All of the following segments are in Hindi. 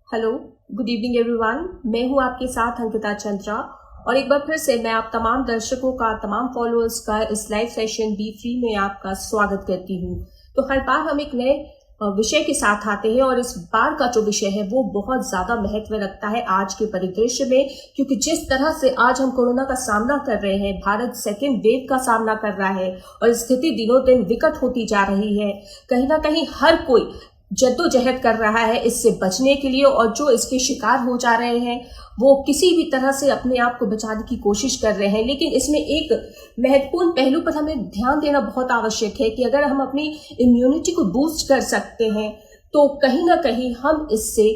Hello, good evening everyone. मैं हूं आपके साथ अंकिता चंद्रा और एक बार फिर से मैं आप तमाम दर्शकों का, तमाम फॉलोअर्स का इस लाइव सेशन बी फ्री में आपका स्वागत करती हूं। तो हर बार हम एक नए विषय के साथ आते हैं और इस बार का जो विषय है वो बहुत ज्यादा महत्व रखता है आज के परिदृश्य में, क्योंकि जिस तरह से आज हम कोरोना का सामना कर रहे हैं, भारत सेकेंड वेव का सामना कर रहा है और स्थिति दिनों दिन विकट होती जा रही है। कहीं ना कहीं हर कोई जद्दोजहद कर रहा है इससे बचने के लिए, और जो इसके शिकार हो जा रहे हैं वो किसी भी तरह से अपने आप को बचाने की कोशिश कर रहे हैं। लेकिन इसमें एक महत्वपूर्ण पहलू पर हमें ध्यान देना बहुत आवश्यक है कि अगर हम अपनी इम्यूनिटी को बूस्ट कर सकते हैं तो कहीं ना कहीं हम इससे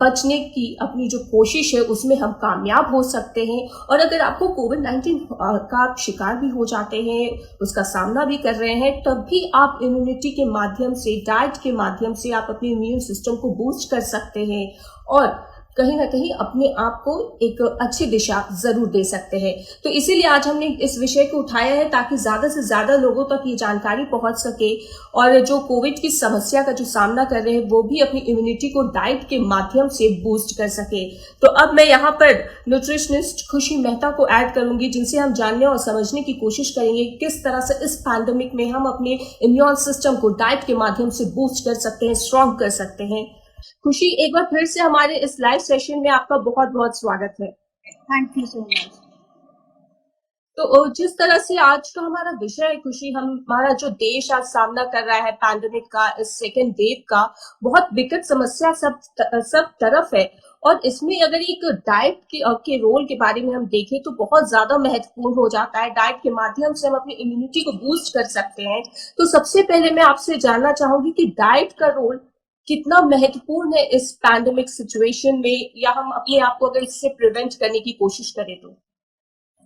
बचने की अपनी जो कोशिश है उसमें हम कामयाब हो सकते हैं। और अगर आपको कोविड-19 का आप शिकार भी हो जाते हैं, उसका सामना भी कर रहे हैं, तब भी आप इम्यूनिटी के माध्यम से, डाइट के माध्यम से आप अपने इम्यून सिस्टम को बूस्ट कर सकते हैं और कहीं ना कहीं अपने आप को एक अच्छी दिशा जरूर दे सकते हैं। तो इसीलिए आज हमने इस विषय को उठाया है ताकि ज्यादा से ज्यादा लोगों तक ये जानकारी पहुंच सके और जो कोविड की समस्या का जो सामना कर रहे हैं वो भी अपनी इम्यूनिटी को डाइट के माध्यम से बूस्ट कर सके। तो अब मैं यहाँ पर न्यूट्रिशनिस्ट खुशी मेहता को ऐड करूंगी, जिनसे हम जानने और समझने की कोशिश करेंगे किस तरह से इस पैंडेमिक में हम अपने इम्यून सिस्टम को डाइट के माध्यम से बूस्ट कर सकते हैं, स्ट्रॉन्ग कर सकते हैं। खुशी, एक बार फिर से हमारे इस लाइव सेशन में आपका बहुत बहुत स्वागत है। Thank you so much. तो जिस तरह से आज का हमारा विषय है खुशी, हमारा जो देश आज सामना कर रहा है पैंडेमिक का, इस सेकेंड वेव का, बहुत विकट समस्या सब तरफ है। और इसमें अगर एक डाइट के रोल के बारे में हम देखें तो बहुत ज्यादा महत्वपूर्ण हो जाता है। डाइट के माध्यम से हम अपनी इम्यूनिटी को बूस्ट कर सकते हैं। तो सबसे पहले मैं आपसे जानना चाहूंगी कि डाइट का रोल कितना महत्वपूर्ण है इस पैंडेमिक सिचुएशन में, या हम अपने आप को अगर इससे प्रिवेंट करने की कोशिश करें तो।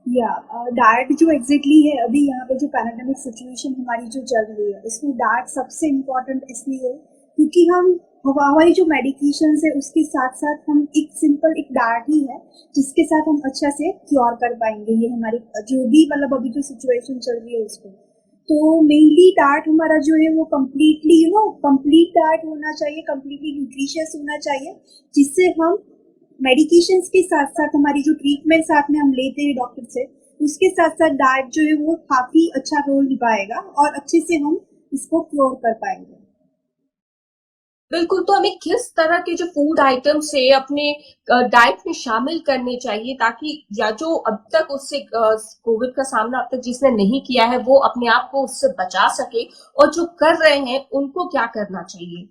या डाइट जो एग्जैक्टली है अभी यहाँ पे जो पैंडेमिक सिचुएशन हमारी जो चल रही है इसमें डाइट सबसे इम्पोर्टेंट इसलिए है क्योंकि हमारी जो मेडिकेशन है उसके साथ साथ हम एक सिंपल एक डाइट ही है जिसके साथ हम अच्छा से क्योर कर पाएंगे ये हमारी जो भी मतलब अभी जो सिचुएशन चल रही है उसको। तो मेनली डाइट हमारा जो है वो कम्प्लीटली कंप्लीट डाइट होना चाहिए, कम्प्लीटली न्यूट्रिशियस होना चाहिए, जिससे हम मेडिकेशंस के साथ साथ हमारी जो ट्रीटमेंट साथ में हम लेते हैं डॉक्टर से, उसके साथ साथ डाइट जो है वो काफी अच्छा रोल निभाएगा और अच्छे से हम इसको क्योर कर पाएंगे। बिल्कुल। तो हमें किस तरह के जो फूड आइटम्स है अपने डाइट में शामिल करने चाहिए ताकि, या जो अब तक उससे कोविड का सामना अब तक जिसने नहीं किया है वो अपने आप को उससे बचा सके, और जो कर रहे हैं उनको क्या करना चाहिए?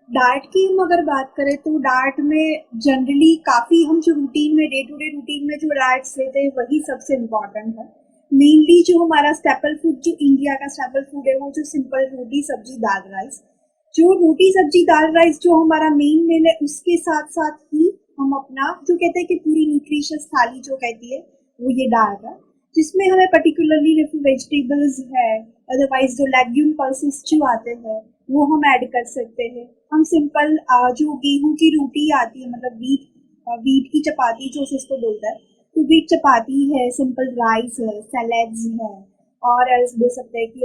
डाइट की हम अगर बात करें तो डाइट में जनरली काफी हम जो रूटीन में डे टू डे रूटीन में जो डाइट्स लेते हैं वही सबसे इम्पोर्टेंट है। मेनली जो हमारा स्टेपल फूड, जो इंडिया का स्टेपल फूड है, वो जो सिंपल रोटी सब्जी दाल राइस, जो रोटी सब्जी दाल राइस जो हमारा मेन मेल है, उसके साथ साथ ही हम अपना जो कहते हैं कि पूरी न्यूट्रिशियस थाली जो कहती है वो ये डाइट है, जिसमें हमें पर्टिकुलरली वेजिटेबल्स है, अदरवाइज जो लेग्यूम पल्सेस जो आते हैं वो हम ऐड कर सकते हैं। हम सिंपल जो गेहूं की रोटी आती है, मतलब वीट की चपाती जो इसको बोलता है, तो वीट चपाती है, सिंपल राइस है, सैलेड्स है, और ऐसे बोल सकते हैं कि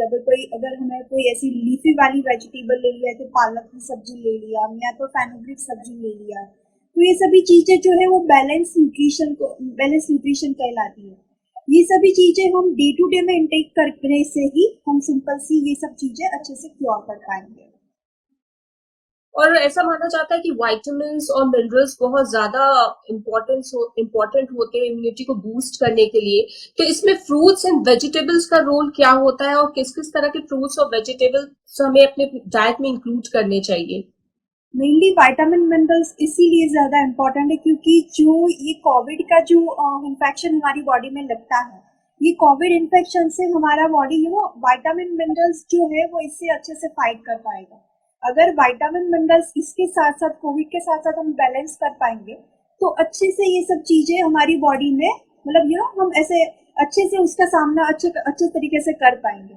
अगर हमें कोई ऐसी लीफी वाली वेजिटेबल ले लिया है तो पालक की सब्जी ले लिया, या तो फेनुग्रीक सब्जी ले लिया। तो ये सभी चीजें जो है वो बैलेंस न्यूट्रिशन कहलाती है। ये सभी चीजें हम डे टू डे में इंटेक करने से ही हम सिंपल सी ये सब चीजें अच्छे से क्योर कर पाएंगे। और ऐसा माना जाता है कि विटामिन्स और मिनरल्स बहुत ज्यादा इम्पोर्टेंट होते हैं इम्यूनिटी को बूस्ट करने के लिए। तो इसमें फ्रूट्स एंड वेजिटेबल्स का रोल क्या होता है और किस किस तरह के फ्रूट्स और वेजिटेबल्स हमें अपने डाइट में इंक्लूड करने चाहिए? मेनली विटामिन मिनरल्स इसीलिए ज्यादा इम्पोर्टेंट है क्योंकि जो ये कोविड का जो इन्फेक्शन हमारी बॉडी में लगता है, ये कोविड इन्फेक्शन से हमारा बॉडी है वो विटामिन मिनरल्स जो है वो इससे अच्छे से फाइट कर पाएगा। अगर विटामिन मिनरल्स इसके साथ साथ कोविड के साथ साथ हम बैलेंस कर पाएंगे तो अच्छे से ये सब चीजें हमारी बॉडी में मतलब हम ऐसे अच्छे से उसका सामना अच्छे तरीके से कर पाएंगे।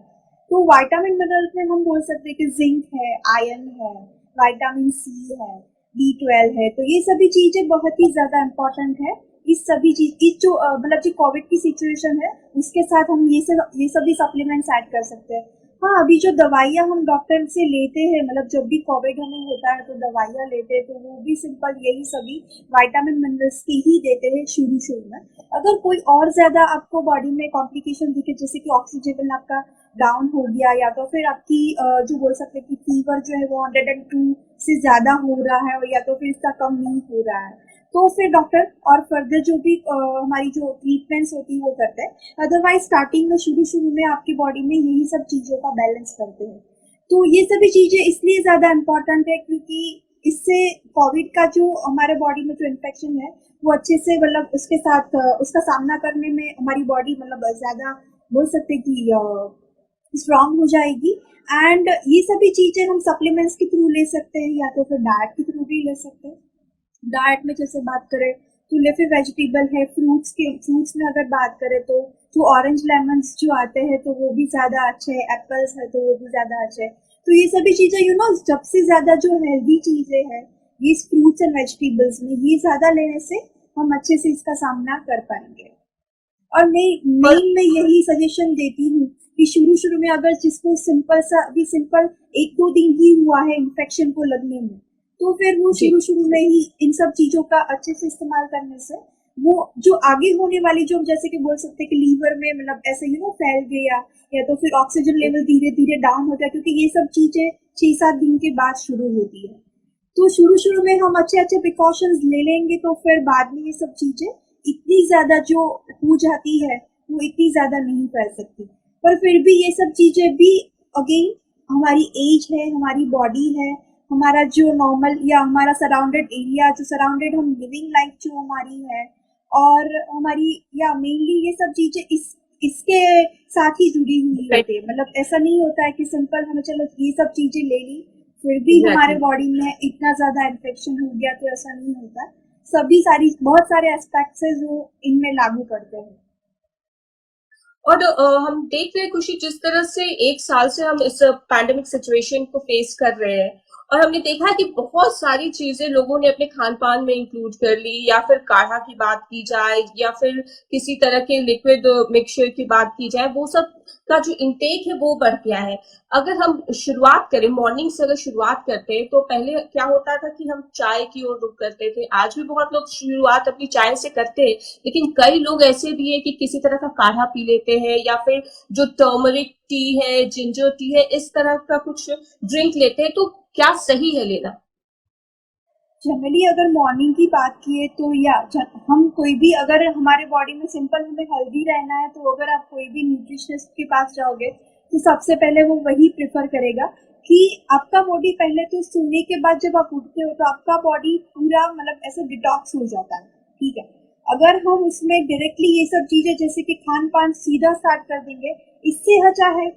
तो विटामिन मिनरल्स में हम बोल सकते हैं कि जिंक है, आयरन है, विटामिन सी है, B12 है। तो ये सभी चीजें बहुत ही ज्यादा इम्पोर्टेंट है। इस सभी चीज इस जो कोविड की सिचुएशन है उसके साथ हम ये सभी सप्लीमेंट्स ऐड कर सकते हैं। हाँ, अभी जो दवाइयाँ हम डॉक्टर से लेते हैं, मतलब जब भी कोविड हमें होता है तो दवाइयाँ लेते हैं, तो वो भी सिंपल यही सभी विटामिन मिनरल्स की ही देते हैं शुरू शुरू में। अगर कोई और ज्यादा आपको बॉडी में कॉम्प्लिकेशन दिखे, जैसे कि ऑक्सीजन लेवल आपका डाउन हो गया, या तो फिर आपकी जो बोल सकते हैं कि फीवर जो है वो 102 से ज्यादा हो रहा है, या तो फिर इसका कम नहीं हो रहा है, तो फिर डॉक्टर और फर्दर जो भी हमारी जो ट्रीटमेंट्स होती है वो करते हैं। अदरवाइज स्टार्टिंग में शुरू शुरू में आपकी बॉडी में यही सब चीज़ों का बैलेंस करते हैं। तो ये सभी चीज़ें इसलिए ज़्यादा इम्पोर्टेंट है क्योंकि इससे कोविड का जो हमारे बॉडी में जो इन्फेक्शन है वो अच्छे से, मतलब उसके साथ उसका सामना करने में हमारी बॉडी मतलब ज़्यादा बोल सकते हैं कि स्ट्रांग हो जाएगी। एंड ये सभी चीज़ें हम सप्लीमेंट्स के थ्रू ले सकते हैं, या तो फिर डाइट के थ्रू भी ले सकते हैं। डाइट में जैसे बात करें तो लेफी वेजिटेबल है, फ्रूट्स में अगर बात करें तो जो ऑरेंज लेमन्स जो आते हैं तो वो भी ज़्यादा अच्छे हैं, एप्पल्स है तो वो भी ज़्यादा अच्छे हैं। तो ये सभी चीज़ें सबसे ज़्यादा जो हेल्दी चीज़ें हैं ये फ्रूट्स एंड वेजिटेबल्स में, ये ज़्यादा लेने से हम अच्छे से इसका सामना कर पाएंगे। और मैं और मेन में यही सजेशन देती हूँ कि शुरू शुरू में अगर जिसको सिंपल सा अभी सिंपल 1-2 दिन ही हुआ है इन्फेक्शन को लगने में, तो फिर वो जी शुरू शुरू में ही इन सब चीजों का अच्छे से इस्तेमाल करने से वो जो आगे होने वाली जो जैसे कि बोल सकते हैं कि लीवर में मतलब ऐसे फैल गया, या तो फिर ऑक्सीजन लेवल धीरे धीरे डाउन हो गया, क्योंकि ये सब चीजें 6-7 दिन के बाद शुरू होती है। तो शुरू शुरू में हम अच्छे अच्छे प्रिकॉशंस ले लेंगे तो फिर बाद में ये सब चीजें इतनी ज्यादा जो हो जाती है वो इतनी ज्यादा नहीं फैल सकती। पर फिर भी ये सब चीजें भी अगेन हमारी एज है, हमारी बॉडी है, हमारा जो नॉर्मल या हमारा सराउंडेड एरिया, जो सराउंडेड हम लिविंग लाइफ जो हमारी है, और हमारी या मेनली ये सब चीजें इसके साथ ही जुड़ी हुई होती है। मतलब ऐसा नहीं होता है कि सिंपल हमें चलो ये सब चीजें ले ली फिर भी हमारे एग्जैक्टली। बॉडी में इतना ज्यादा इन्फेक्शन हो गया, तो ऐसा नहीं होता। सभी सारी बहुत सारे एस्पेक्ट्स है जो इनमें लागू करते हैं। और हम देख रहे हैं खुशी, जिस तरह से 1 साल से हम इस पैंडेमिक सिचुएशन को फेस कर रहे हैं, और हमने देखा कि बहुत सारी चीजें लोगों ने अपने खान पान में इंक्लूड कर ली, या फिर काढ़ा की बात की जाए या फिर किसी तरह के लिक्विड मिक्सचर की बात की जाए, वो सब का जो इंटेक है वो बढ़ गया है। अगर हम शुरुआत करें मॉर्निंग से, अगर शुरुआत करते हैं तो पहले क्या होता था कि हम चाय की ओर रुख करते थे। आज भी बहुत लोग शुरुआत अपनी चाय से करते हैं, लेकिन कई लोग ऐसे भी है कि किसी तरह का काढ़ा पी लेते हैं, या फिर जो टर्मरिक टी है, जिंजर टी है, इस तरह का कुछ ड्रिंक लेते हैं। तो क्या सही है लेना? जनरली अगर मॉर्निंग की बात की है तो हम कोई भी अगर हमारे बॉडी में सिंपल हमें हेल्दी रहना है, तो अगर आप कोई भी न्यूट्रिशनिस्ट के पास जाओगे तो सबसे पहले वो वही प्रेफर करेगा कि आपका बॉडी पहले तो सोने के बाद जब आप उठते हो तो आपका बॉडी पूरा मतलब ऐसे डिटॉक्स हो जाता है, ठीक है। अगर हम उसमें डायरेक्टली ये सब चीजें जैसे कि खान पान सीधा स्टार्ट कर देंगे, इससे अच्छा है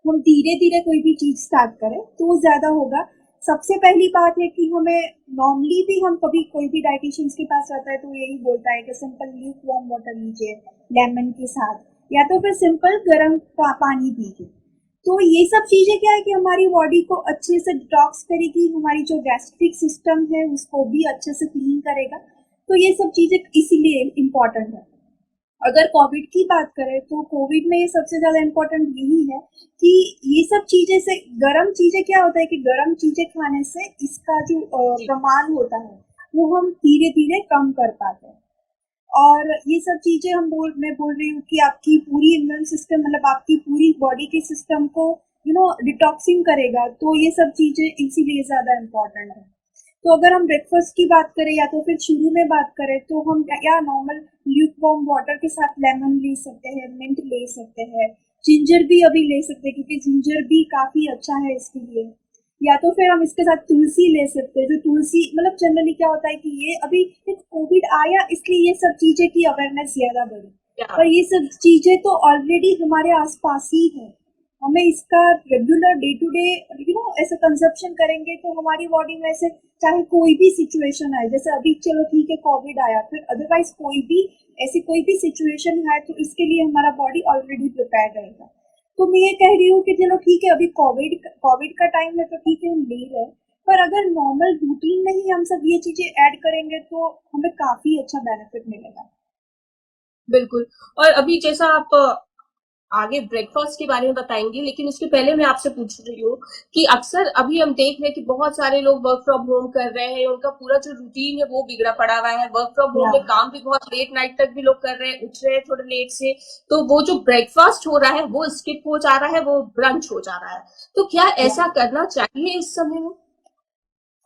हम धीरे धीरे कोई भी चीज स्टार्ट करें तो ज्यादा होगा। सबसे पहली बात है कि हमें नॉर्मली भी हम कभी कोई भी डाइटिशियंस के पास जाता है तो यही बोलता है कि सिंपल ल्यूक वार्म वाटर लीजिए लेमन के साथ, या तो फिर सिंपल गर्म पानी पीजिए। तो ये सब चीजें क्या है कि हमारी बॉडी को अच्छे से डिटॉक्स करेगी, हमारी जो गैस्ट्रिक सिस्टम है उसको भी अच्छे से क्लीन करेगा। तो ये सब चीजें इसीलिए इम्पोर्टेंट है। अगर कोविड की बात करें तो कोविड में सबसे ज्यादा इम्पोर्टेंट यही है कि ये सब चीजें से गर्म चीजें क्या होता है कि गर्म चीजें खाने से इसका जो जी प्रमाण होता है वो हम धीरे धीरे कम कर पाते हैं। और ये सब चीजें मैं बोल रही हूँ कि आपकी पूरी इम्यून सिस्टम मतलब आपकी पूरी बॉडी के सिस्टम को डिटॉक्सिंग करेगा, तो ये सब चीजें इसीलिए ज्यादा इम्पोर्टेंट है। तो अगर हम ब्रेकफास्ट की बात करें या तो फिर शुरू में बात करें तो हम या नॉर्मल ल्यूक वार्म वाटर के साथ लेमन ले सकते हैं, मिंट ले सकते हैं, जिंजर भी अभी ले सकते हैं क्योंकि जिंजर भी काफी अच्छा है इसके लिए। या तो फिर हम इसके साथ तुलसी ले सकते हैं, जो तुलसी मतलब जनरली क्या होता है कि ये अभी कोविड आया इसलिए ये सब चीजें की अवेयरनेस ज्यादा बढ़ी, क्या? पर ये सब चीजें तो ऑलरेडी हमारे आसपास ही है। हमें इसका रेगुलर डे टू डे ऐसे कंजप्शन करेंगे तो हमारी बॉडी में ऐसे चाहे कोई भी सिचुएशन आए, जैसे अभी चलो ठीक है कोविड आया, फिर अदरवाइज कोई भी सिचुएशन है तो इसके लिए हमारा बॉडी ऑलरेडी प्रिपेयर रहेगा। तो मैं ये कह रही हूँ कि चलो ठीक है अभी कोविड का टाइम है तो ठीक है हम ले रहे हैं, पर अगर नॉर्मल रूटीन में ही हम सब ये चीजें ऐड करेंगे तो हमें काफी अच्छा बेनिफिट मिलेगा। बिल्कुल। और अभी जैसा आप आगे ब्रेकफास्ट के बारे में बताएंगे, लेकिन उसके पहले मैं आपसे पूछ रही हूँ कि अक्सर अभी हम देख रहे हैं कि बहुत सारे लोग वर्क फ्रॉम होम कर रहे हैं, उनका पूरा जो रूटीन है वो बिगड़ा पड़ा हुआ है। वर्क फ्रॉम होम या में काम भी बहुत लेट नाइट तक भी लोग कर रहे हैं, उठ रहे हैं थोड़े लेट से, तो वो जो ब्रेकफास्ट हो रहा है वो स्किप हो जा रहा है, वो ब्रंच हो जा रहा है। तो क्या या ऐसा करना चाहिए इस समय में,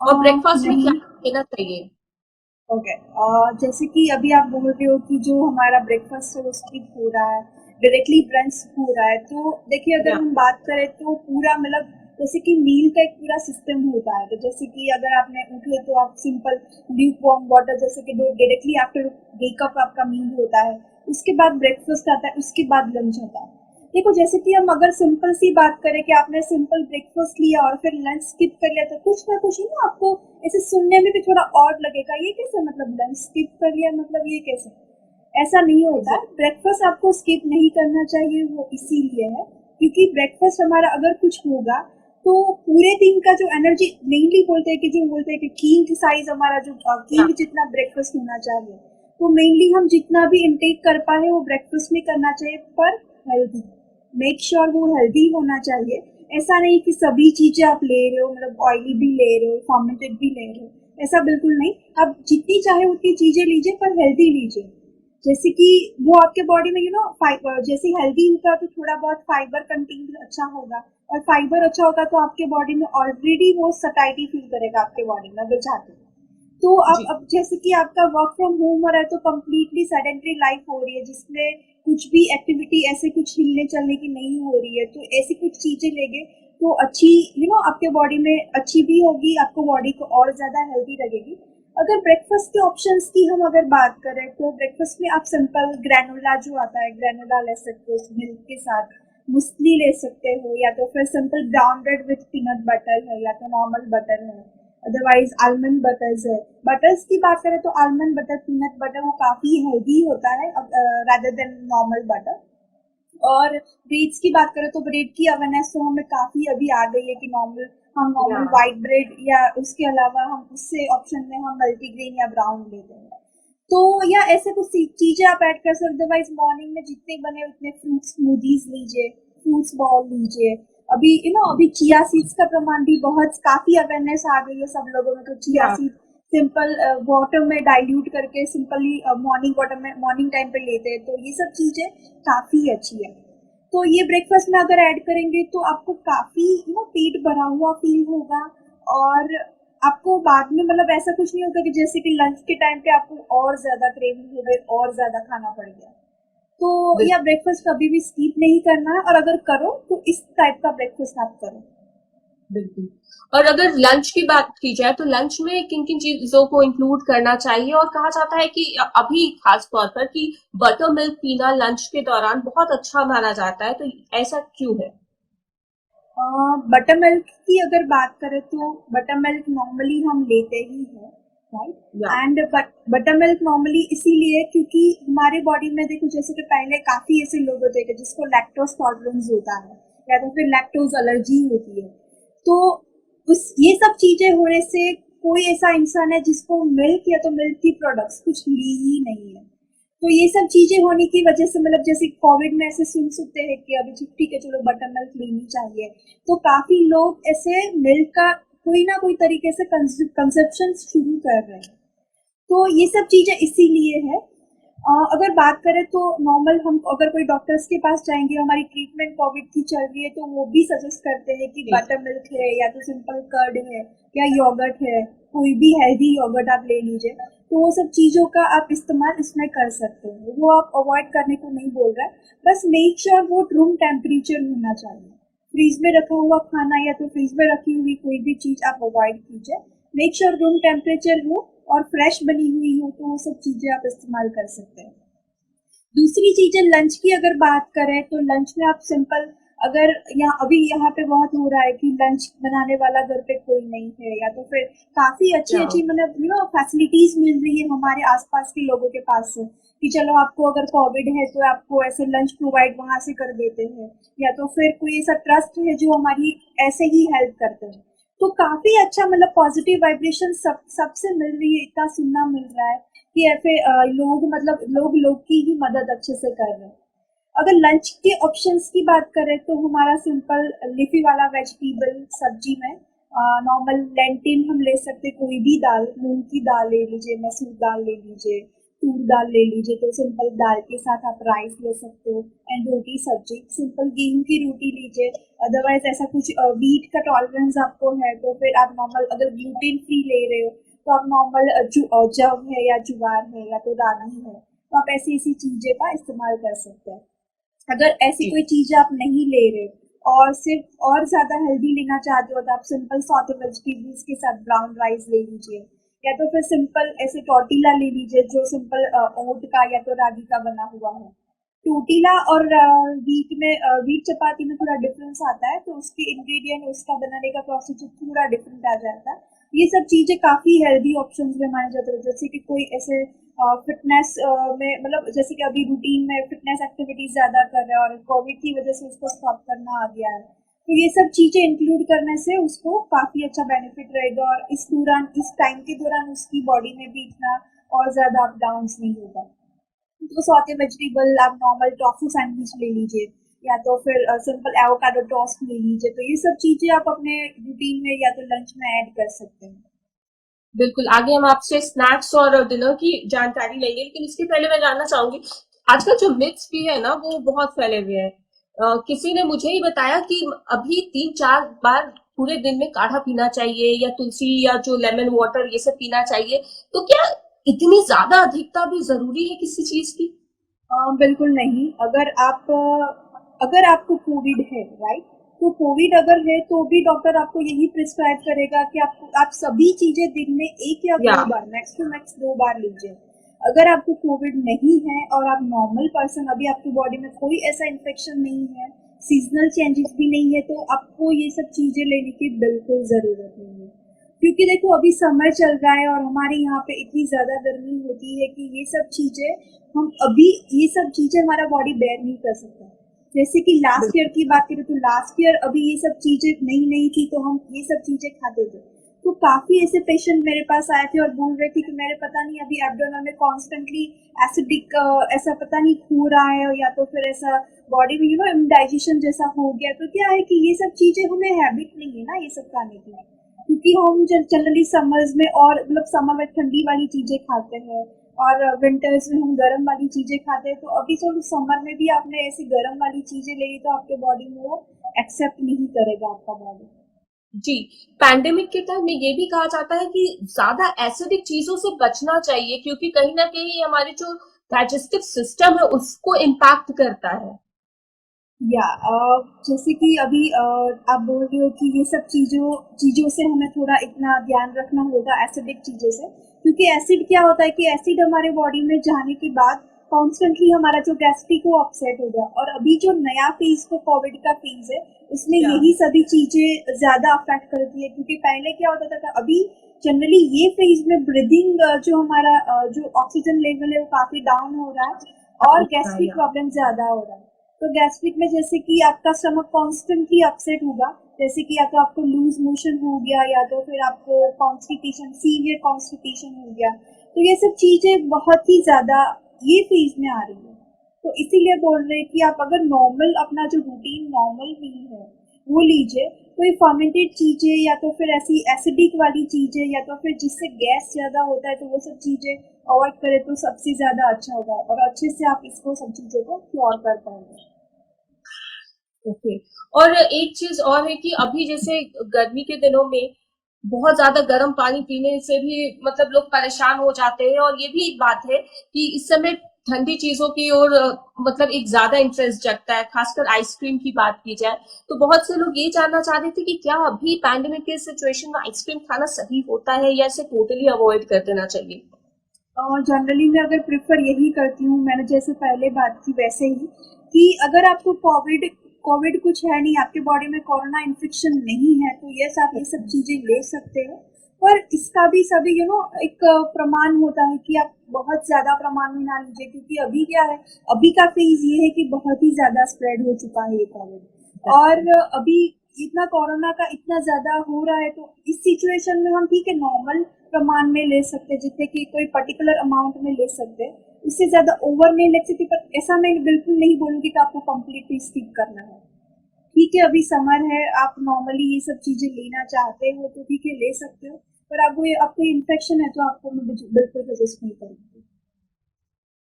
और ब्रेकफास्ट में क्या नहीं। लेना चाहिए? ओके, जैसे कि अभी आप बोल रहे हो कि जो हमारा ब्रेकफास्ट है वो स्किप हो रहा है, डायरेक्टली ब्रंच हो रहा है, तो देखिए अगर या हम बात करें तो पूरा मतलब जैसे कि मील का एक पूरा सिस्टम होता है। तो जैसे कि अगर आपने उठे तो आप सिंपल ल्यूक वार्म वाटर, जैसे कि डायरेक्टली आफ्टर वेकअप आपका मील होता है, उसके बाद ब्रेकफास्ट आता है, उसके बाद लंच आता है। देखो जैसे कि हम अगर सिंपल सी बात करें कि आपने सिंपल ब्रेकफास्ट लिया और फिर लंच स्किप कर लिया, तो कुछ ना कुछ ना आपको ऐसे सुनने में भी थोड़ा ऑड लगेगा, ये कैसे, मतलब लंच स्किप कर लिया, मतलब ये कैसे। ऐसा नहीं होता है, एग्जैक्ट। ब्रेकफास्ट आपको स्किप नहीं करना चाहिए, वो इसीलिए है क्योंकि ब्रेकफास्ट हमारा अगर कुछ होगा तो पूरे दिन का जो एनर्जी, मेनली बोलते हैं कि जो बोलते हैं कि किंग साइज हमारा जो या किंग जितना ब्रेकफास्ट होना चाहिए, तो मेनली हम जितना भी इनटेक कर पाए वो ब्रेकफास्ट में करना चाहिए, पर हेल्दी। मेक श्योर वो हेल्दी होना चाहिए। ऐसा नहीं कि सभी चीजें आप ले रहे हो, मतलब ऑयली भी ले रहे हो, फर्मेंटेड भी ले रहे हो, ऐसा बिल्कुल नहीं। आप जितनी चाहे उतनी चीजें लीजिए, पर हेल्दी लीजिए। जैसे कि वो आपके बॉडी में फाइबर, जैसे हेल्दी होगा तो थोड़ा बहुत फाइबर कंटेंट अच्छा होगा, और फाइबर अच्छा होगा तो आपके बॉडी में ऑलरेडी वो सटाइटी फील करेगा आपके बॉडी में अगर चाहते हो। तो जी। अब जैसे कि आपका वर्क फ्रॉम होम हो रहा है तो कम्प्लीटली सेडेंटरी लाइफ हो रही है, जिसमें कुछ भी एक्टिविटी ऐसे कुछ हिलने चलने की नहीं हो रही है, तो ऐसी कुछ चीजें लेंगे तो अच्छी, आपके बॉडी में अच्छी भी होगी, आपको बॉडी को और ज्यादा हेल्दी लगेगी। अगर ब्रेकफास्ट के ऑप्शंस की हम अगर बात करें तो ब्रेकफास्ट में आप सिंपल ग्रेनोला जो आता है, ग्रेनोला ले सकते हो मिल्क के साथ, मुस्ली ले सकते हो, या तो फिर simple brown bread with peanut butter है, या तो नॉर्मल बटर है, अदरवाइज आलमंड बटर्स है। बटर्स की बात करें तो आलमंड बटर, पीनट बटर, वो काफी हेल्दी होता है रादर देन नॉर्मल बटर। और ब्रेड्स की बात करें तो ब्रेड की अवेयरनेस तो हमें काफी अभी आ गई है कि हम या नॉर्मल व्हाइट ब्रेड, या उसके अलावा हम उससे ऑप्शन में हम मल्टीग्रेन या ब्राउन लेते हैं। तो या ऐसे कुछ चीजें आप ऐड कर सकते हो। अदरवाइज मॉर्निंग में जितने बने उतने फ्रूट स्मूदीज लीजिए, फ्रूट्स बॉल लीजिए। अभी अभी चिया सीड्स का प्रमाण भी बहुत, काफी अवेयरनेस आ गई है सब लोगों में, तो चिया या सीड सिंपल वाटर में डाइल्यूट करके सिंपली मॉर्निंग वाटर में मॉर्निंग टाइम पे लेते हैं, तो ये सब चीजें काफी अच्छी है। तो ये ब्रेकफास्ट में अगर ऐड करेंगे तो आपको काफी पेट भरा हुआ फील होगा, और आपको बाद में मतलब ऐसा कुछ नहीं होगा कि जैसे कि लंच के टाइम पे आपको और ज्यादा क्रेविंग हो गई, और ज्यादा खाना पड़ गया। तो या ब्रेकफास्ट कभी भी स्किप नहीं करना है, और अगर करो तो इस टाइप का ब्रेकफास्ट आप करो। बिल्कुल। और अगर लंच की बात की जाए तो लंच में किन-किन चीज़ों को इंक्लूड करना चाहिए? और कहा जाता है कि अभी खास तौर पर कि बटर मिल्क पीना लंच के दौरान बहुत अच्छा माना जाता है, तो ऐसा क्यों है? बटर मिल्क की अगर बात करें तो बटर मिल्क नॉर्मली हम लेते ही हैं, या right. And butter milk normally इसीलिए क्योंकि हमारे बॉडी में देखो, जैसे कि पहले काफी ऐसे लोग होते हैं जिसको लैक्टोज टॉलरेंस होता है, या तो फिर लैक्टोज एलर्जी होती है। तो उस ये सब चीजें होने से कोई ऐसा इंसान है जिसको मिल्क या तो मिल्क की प्रोडक्ट्स कुछ ली ही नहीं है। तो ये सब चीजें होने की वजह से, मतलब जैसे कोविड में ऐसे सुन सकते हैं कि अभी ठीक है चलो बटर मिल्क लेनी चाहिए, तो काफी लोग ऐसे मिल्क का कोई ना कोई तरीके से कंजप्शन शुरू कर रहे हैं। तो ये सब चीजें इसीलिए है। अगर बात करें तो नॉर्मल हम अगर कोई डॉक्टर्स के पास जाएंगे, हमारी ट्रीटमेंट कोविड की चल रही है, तो वो भी सजेस्ट करते हैं कि जी, बटर मिल्क है, या तो सिंपल कर्ड है, या योगर्ट है, कोई भी हेल्दी योगर्ट आप ले लीजिए। तो वो सब चीज़ों का आप इस्तेमाल इसमें कर सकते हो, वो आप अवॉइड करने को नहीं बोल रहा है। बस मेक श्योर वो रूम टेम्परेचर होना चाहिए। फ्रीज में रखा हुआ खाना या तो फ्रीज में रखी हुई कोई भी चीज़ आप अवॉइड कीजिए। मेक श्योर रूम टेम्परेचर हो और फ्रेश बनी हुई हो, तो वो सब चीज़ें आप इस्तेमाल कर सकते हैं। दूसरी चीज़ है लंच की अगर बात करें तो लंच में आप सिंपल, अगर यहाँ पे बहुत हो रहा है कि लंच बनाने वाला घर पे कोई नहीं है, या तो फिर काफी अच्छी या अच्छी मतलब फैसिलिटीज मिल रही है हमारे आसपास के लोगों के पास से, कि चलो आपको अगर कोविड है तो आपको ऐसे लंच प्रोवाइड वहां से कर देते हैं, या तो फिर कोई ऐसा ट्रस्ट है जो हमारी ऐसे ही हेल्प करते हैं। तो काफी अच्छा, मतलब पॉजिटिव वाइब्रेशन सबसे मिल रही है, इतना सुनना मिल रहा है कि ऐसे लोग मतलब लोग की ही मदद अच्छे से कर रहे हैं। अगर लंच के ऑप्शंस की बात करें तो हमारा सिंपल लिफी वाला वेजिटेबल सब्जी में नॉर्मल लेंटिल हम ले सकते, कोई भी दाल, मूंग की दाल ले लीजिए, मसूर दाल ले लीजिए, तूर दाल ले लीजिए, तो सिंपल दाल के साथ आप राइस ले सकते हो एंड रोटी सब्जी, सिंपल गेहूं की रोटी लीजिए। अदरवाइज ऐसा कुछ वीट का टॉलरेंस आपको है तो फिर आप नॉर्मल, अगर ग्लूटेन फ्री ले रहे हो तो आप नॉर्मल जव है या जुवार है या तो रागी है, तो आप ऐसी ऐसी चीजें का इस्तेमाल कर सकते हैं। अगर ऐसी जी कोई चीज आप नहीं ले रहे और सिर्फ और ज्यादा हेल्दी लेना चाहते हो तो आप सिंपल सॉटे वेजिटेबल्स के साथ ब्राउन राइस ले लीजिए, या तो फिर सिंपल ऐसे टोटीला ले लीजिए जो सिंपल ओट का या तो रागी का बना हुआ है। टोटीला और वीट चपाती में थोड़ा डिफरेंस आता है, तो उसके इंग्रेडिएंट, उसका बनाने का प्रोसीजर थोड़ा डिफरेंट आ जाता है। ये सब चीजें काफी हेल्दी ऑप्शंस में माने जाते हैं। जैसे कि कोई ऐसे फिटनेस में, मतलब जैसे कि अभी रूटीन में फिटनेस एक्टिविटीज ज्यादा कर रहे हैं और कोविड की वजह से उसको स्टॉप करना आ गया है, तो ये सब चीजें इंक्लूड करने से उसको काफी अच्छा बेनिफिट रहेगा और इस टाइम के दौरान उसकी बॉडी में भी इतना और ज्यादा अप डाउन नहीं होगा। तो सॉटे वेजिटेबल आप नॉर्मल टोफू सैंडविच ले लीजिए या तो फिर सिंपल एवोकाडो टोस्ट ले लीजिए, तो ये सब चीजें आप अपने रूटीन में या तो लंच में ऐड कर सकते हैं। बिल्कुल, आगे हम आपसे स्नैक्स और डिनर की जानकारी लेंगे, लेकिन इसके पहले मैं जानना चाहूंगी, आजकल जो मिथ्स भी है ना वो बहुत फैले हुए हैं। किसी ने मुझे ही बताया कि अभी 3-4 बार पूरे दिन में काढ़ा पीना चाहिए या तुलसी या जो लेमन वाटर ये सब पीना चाहिए। तो क्या इतनी ज्यादा अधिकता भी जरूरी है किसी चीज की? बिल्कुल नहीं। अगर आपको कोविड है, राइट, तो कोविड अगर है तो भी डॉक्टर आपको यही प्रिस्क्राइब करेगा कि आप सभी चीजें दिन में एक या या दो बार, मैक्स टू मैक्स 2 बार लीजिए। अगर आपको कोविड नहीं है और आप नॉर्मल पर्सन, अभी आपकी बॉडी में कोई ऐसा इन्फेक्शन नहीं है, सीजनल चेंजेस भी नहीं है, तो आपको ये सब चीजें लेने की बिल्कुल जरूरत नहीं है। क्योंकि देखो अभी समर चल रहा है और हमारे यहाँ पे इतनी ज्यादा गर्मी होती है कि ये सब चीजें, हम अभी ये सब चीजें हमारा बॉडी बेयर नहीं कर सकता। जैसे कि लास्ट ईयर की बात करें तो लास्ट ईयर अभी ये सब चीजें नई नई थी तो हम ये सब चीजें खाते थे, तो काफी ऐसे पेशेंट मेरे पास आए थे और बोल रहे थे कि मेरे पता नहीं अभी एब्डोमेन में कॉन्स्टेंटली एसिडिक ऐसा पता नहीं हो रहा है या तो फिर ऐसा बॉडी में इंडाइजेशन जैसा हो गया। तो क्या है कि ये सब चीजें हमें हैबिट नहीं है ना ये सब खाने की, क्योंकि हम जनरली समर्स में और मतलब समर में ठंडी वाली चीजें खाते हैं और विंटर्स में हम गर्म वाली चीजें खाते हैं। तो अभी जो समर में भी आपने ऐसी गर्म वाली चीजें ले ली तो आपके बॉडी में वो एक्सेप्ट नहीं करेगा आपका बॉडी। जी, पैंडेमिक के टाइम में ये भी कहा जाता है कि ज्यादा एसिडिक चीजों से बचना चाहिए क्योंकि कहीं ना कहीं हमारे जो डाइजेस्टिव सिस्टम है उसको इम्पैक्ट करता है। या जैसे कि अभी आप बोल रहे हो कि ये सब चीजों से हमें थोड़ा इतना ध्यान रखना होगा एसिडिक चीजों से, क्योंकि एसिड क्या होता है कि एसिड हमारे बॉडी में जाने के बाद कॉन्स्टेंटली हमारा जो गैस्ट्रिक वो अपसेट हो गया, और अभी जो नया फेज को कोविड का फेज है उसमें क्या? यही सभी चीजें ज्यादा अफेक्ट करती है। क्योंकि पहले क्या होता था, अभी जनरली ये फेज में ब्रीदिंग जो हमारा जो ऑक्सीजन लेवल है वो काफी डाउन हो रहा है और गैस्ट्रिक प्रॉब्लम ज्यादा हो रहा है। तो गैस्ट्रिक में जैसे कि आपका स्टमक कॉन्स्टेंटली अपसेट होगा, जैसे कि या तो आपको लूज मोशन हो गया या तो फिर आपको कॉन्स्टिपेशन, सीवियर कॉन्स्टिपेशन हो गया, तो ये सब चीजें बहुत ही ज्यादा ये फेज में आ रही है। तो इसीलिए बोल रहे हैं कि आप अगर नॉर्मल अपना जो रूटीन नॉर्मल मील है वो लीजिए, तो ये फर्मेंटेड चीजें या तो फिर ऐसी एसिडिक वाली चीजें या तो फिर जिससे गैस ज्यादा होता है तो वो सब चीजें अवॉइड करें तो सबसे ज्यादा अच्छा होगा और अच्छे से आप इसको सब चीजों को क्योर कर पाएंगे। ओके। और एक चीज और है कि अभी जैसे गर्मी के दिनों में बहुत ज्यादा गर्म पानी पीने से भी मतलब लोग परेशान हो जाते हैं और ये भी एक बात है कि इस समय ठंडी चीजों की ओर मतलब एक ज्यादा इंटरेस्ट जगता है, खासकर आइसक्रीम की बात की जाए तो बहुत से लोग ये जानना चाह रहे थे कि क्या अभी पैंडेमिक के सिचुएशन में आइसक्रीम खाना सही होता है या इसे टोटली अवॉइड कर देना चाहिए? और जनरली मैं अगर प्रेफर यही करती हूँ, मैंने जैसे पहले बात की वैसे ही, कि अगर आपको कोविड कोविड कुछ है नहीं, आपके बॉडी में कोरोना इन्फेक्शन नहीं है, तो यस आप ये सब चीजें ले सकते हो। पर इसका भी सभी एक प्रमाण होता है कि आप बहुत ज्यादा प्रमाण में ना लीजिए, क्योंकि अभी क्या है, अभी का फेज ये है कि बहुत ही ज्यादा स्प्रेड हो चुका है ये कोविड, और अभी इतना कोरोना का इतना ज्यादा हो रहा है, तो इस सिचुएशन में हम ठीक है नॉर्मल प्रमाण में ले सकते, जितने कि कोई पर्टिकुलर अमाउंट में ले सकते, उससे ज्यादा ओवर नहीं ले सकती, पर ऐसा मैं बिल्कुल नहीं बोलूंगी कि आपको कम्प्लीटली स्किप करना है। ठीक है, अभी समर है, आप नॉर्मली ये सब चीजें लेना चाहते हो तो ठीक है, ले सकते हो, पर आपको इन्फेक्शन है तो आपको मैं बिल्कुल सजेस्ट नहीं करूंगी।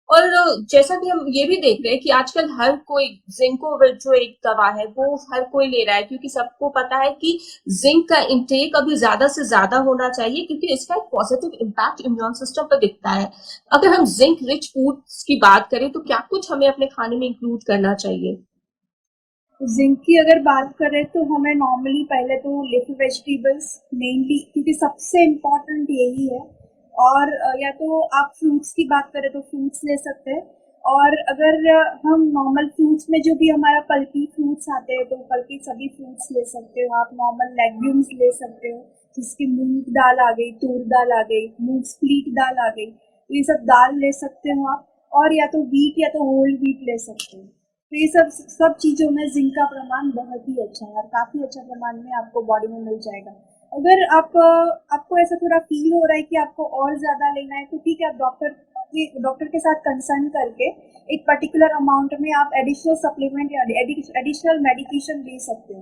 और जैसा कि हम ये भी देख रहे हैं कि आजकल हर कोई जिंकोविट जो एक दवा है वो हर कोई ले रहा है, क्योंकि सबको पता है कि जिंक का इंटेक अभी ज्यादा से ज्यादा होना चाहिए, क्योंकि इसका एक पॉजिटिव इम्पैक्ट इम्यून सिस्टम पर दिखता है। अगर हम जिंक रिच फूड्स की बात करें तो क्या कुछ हमें अपने खाने में इंक्लूड करना चाहिए? जिंक की अगर बात करें तो हमें नॉर्मली पहले तो लीफी वेजिटेबल्स मेनली, क्योंकि सबसे इम्पोर्टेंट यही है, और या तो आप फ्रूट्स की बात करें तो फ्रूट्स ले सकते हैं, और अगर हम नॉर्मल फ्रूट्स में जो भी हमारा पल्पी फ्रूट्स आते हैं तो पल्पी सभी फ्रूट्स ले सकते हो आप। नॉर्मल लेग्यूम्स ले सकते हो, जिसकी मूंग दाल आ गई, तूर दाल आ गई, मूंग स्प्लिट दाल आ गई, तो ये सब दाल ले सकते हो आप। और या तो वीट या तो होल वीट ले सकते हो। तो ये सब सब चीज़ों में जिंक का प्रमाण बहुत ही अच्छा है और काफ़ी अच्छा प्रमाण में आपको बॉडी में मिल जाएगा। अगर आपको ऐसा थोड़ा फील हो रहा है कि आपको और ज़्यादा लेना है तो ठीक है, आप डॉक्टर के साथ कंसर्न करके एक पर्टिकुलर अमाउंट में आप एडिशनल सप्लीमेंट या एडिशनल मेडिकेशन ले सकते हो।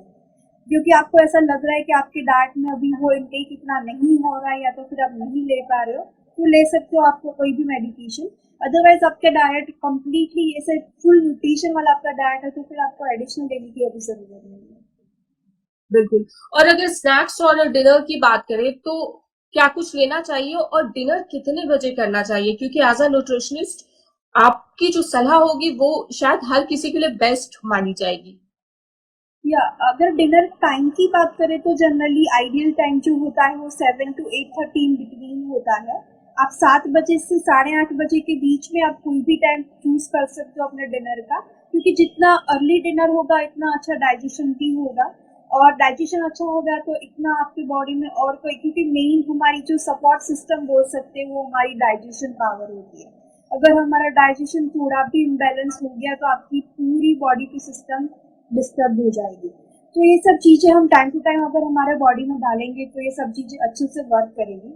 क्योंकि आपको ऐसा लग रहा है कि आपके डाइट में अभी वो इनटेक इतना नहीं हो रहा है या तो फिर आप नहीं ले पा रहे हो, तो ले सकते हो आपको कोई भी मेडिकेशन। अदरवाइज आपका डाइट कम्प्लीटली ऐसे फुल न्यूट्रिशन वाला आपका डाइट है तो फिर आपको एडिशनल लेने की अभी जरूरत नहीं है। बिल्कुल। और अगर स्नैक्स और डिनर की बात करें तो क्या कुछ लेना चाहिए और डिनर कितने बजे करना चाहिए? क्योंकि एज अ न्यूट्रिशनिस्ट आपकी जो सलाह होगी वो शायद हर किसी के लिए बेस्ट मानी जाएगी। या अगर डिनर टाइम की बात करें तो जनरली आइडियल टाइम जो होता है वो 7 to 8:30 बिटवीन होता है। आप 7 बजे से 8:30 बजे के बीच में आप कोई भी टाइम चूज कर सकते हो अपने डिनर का, क्योंकि जितना अर्ली डिनर होगा इतना अच्छा डाइजेशन भी होगा, और डाइजेशन अच्छा होगा तो इतना आपकी बॉडी में और कोई, क्योंकि मेन हमारी जो सपोर्ट सिस्टम बोल सकते हैं वो हमारी डाइजेशन पावर होती है। अगर हमारा डाइजेशन थोड़ा भी इम्बैलेंस हो गया तो आपकी पूरी बॉडी की सिस्टम डिस्टर्ब हो जाएगी। तो ये सब चीज़ें हम टाइम टू टाइम अगर हमारे बॉडी में डालेंगे तो ये सब चीज़ें अच्छे से वर्क करेंगी।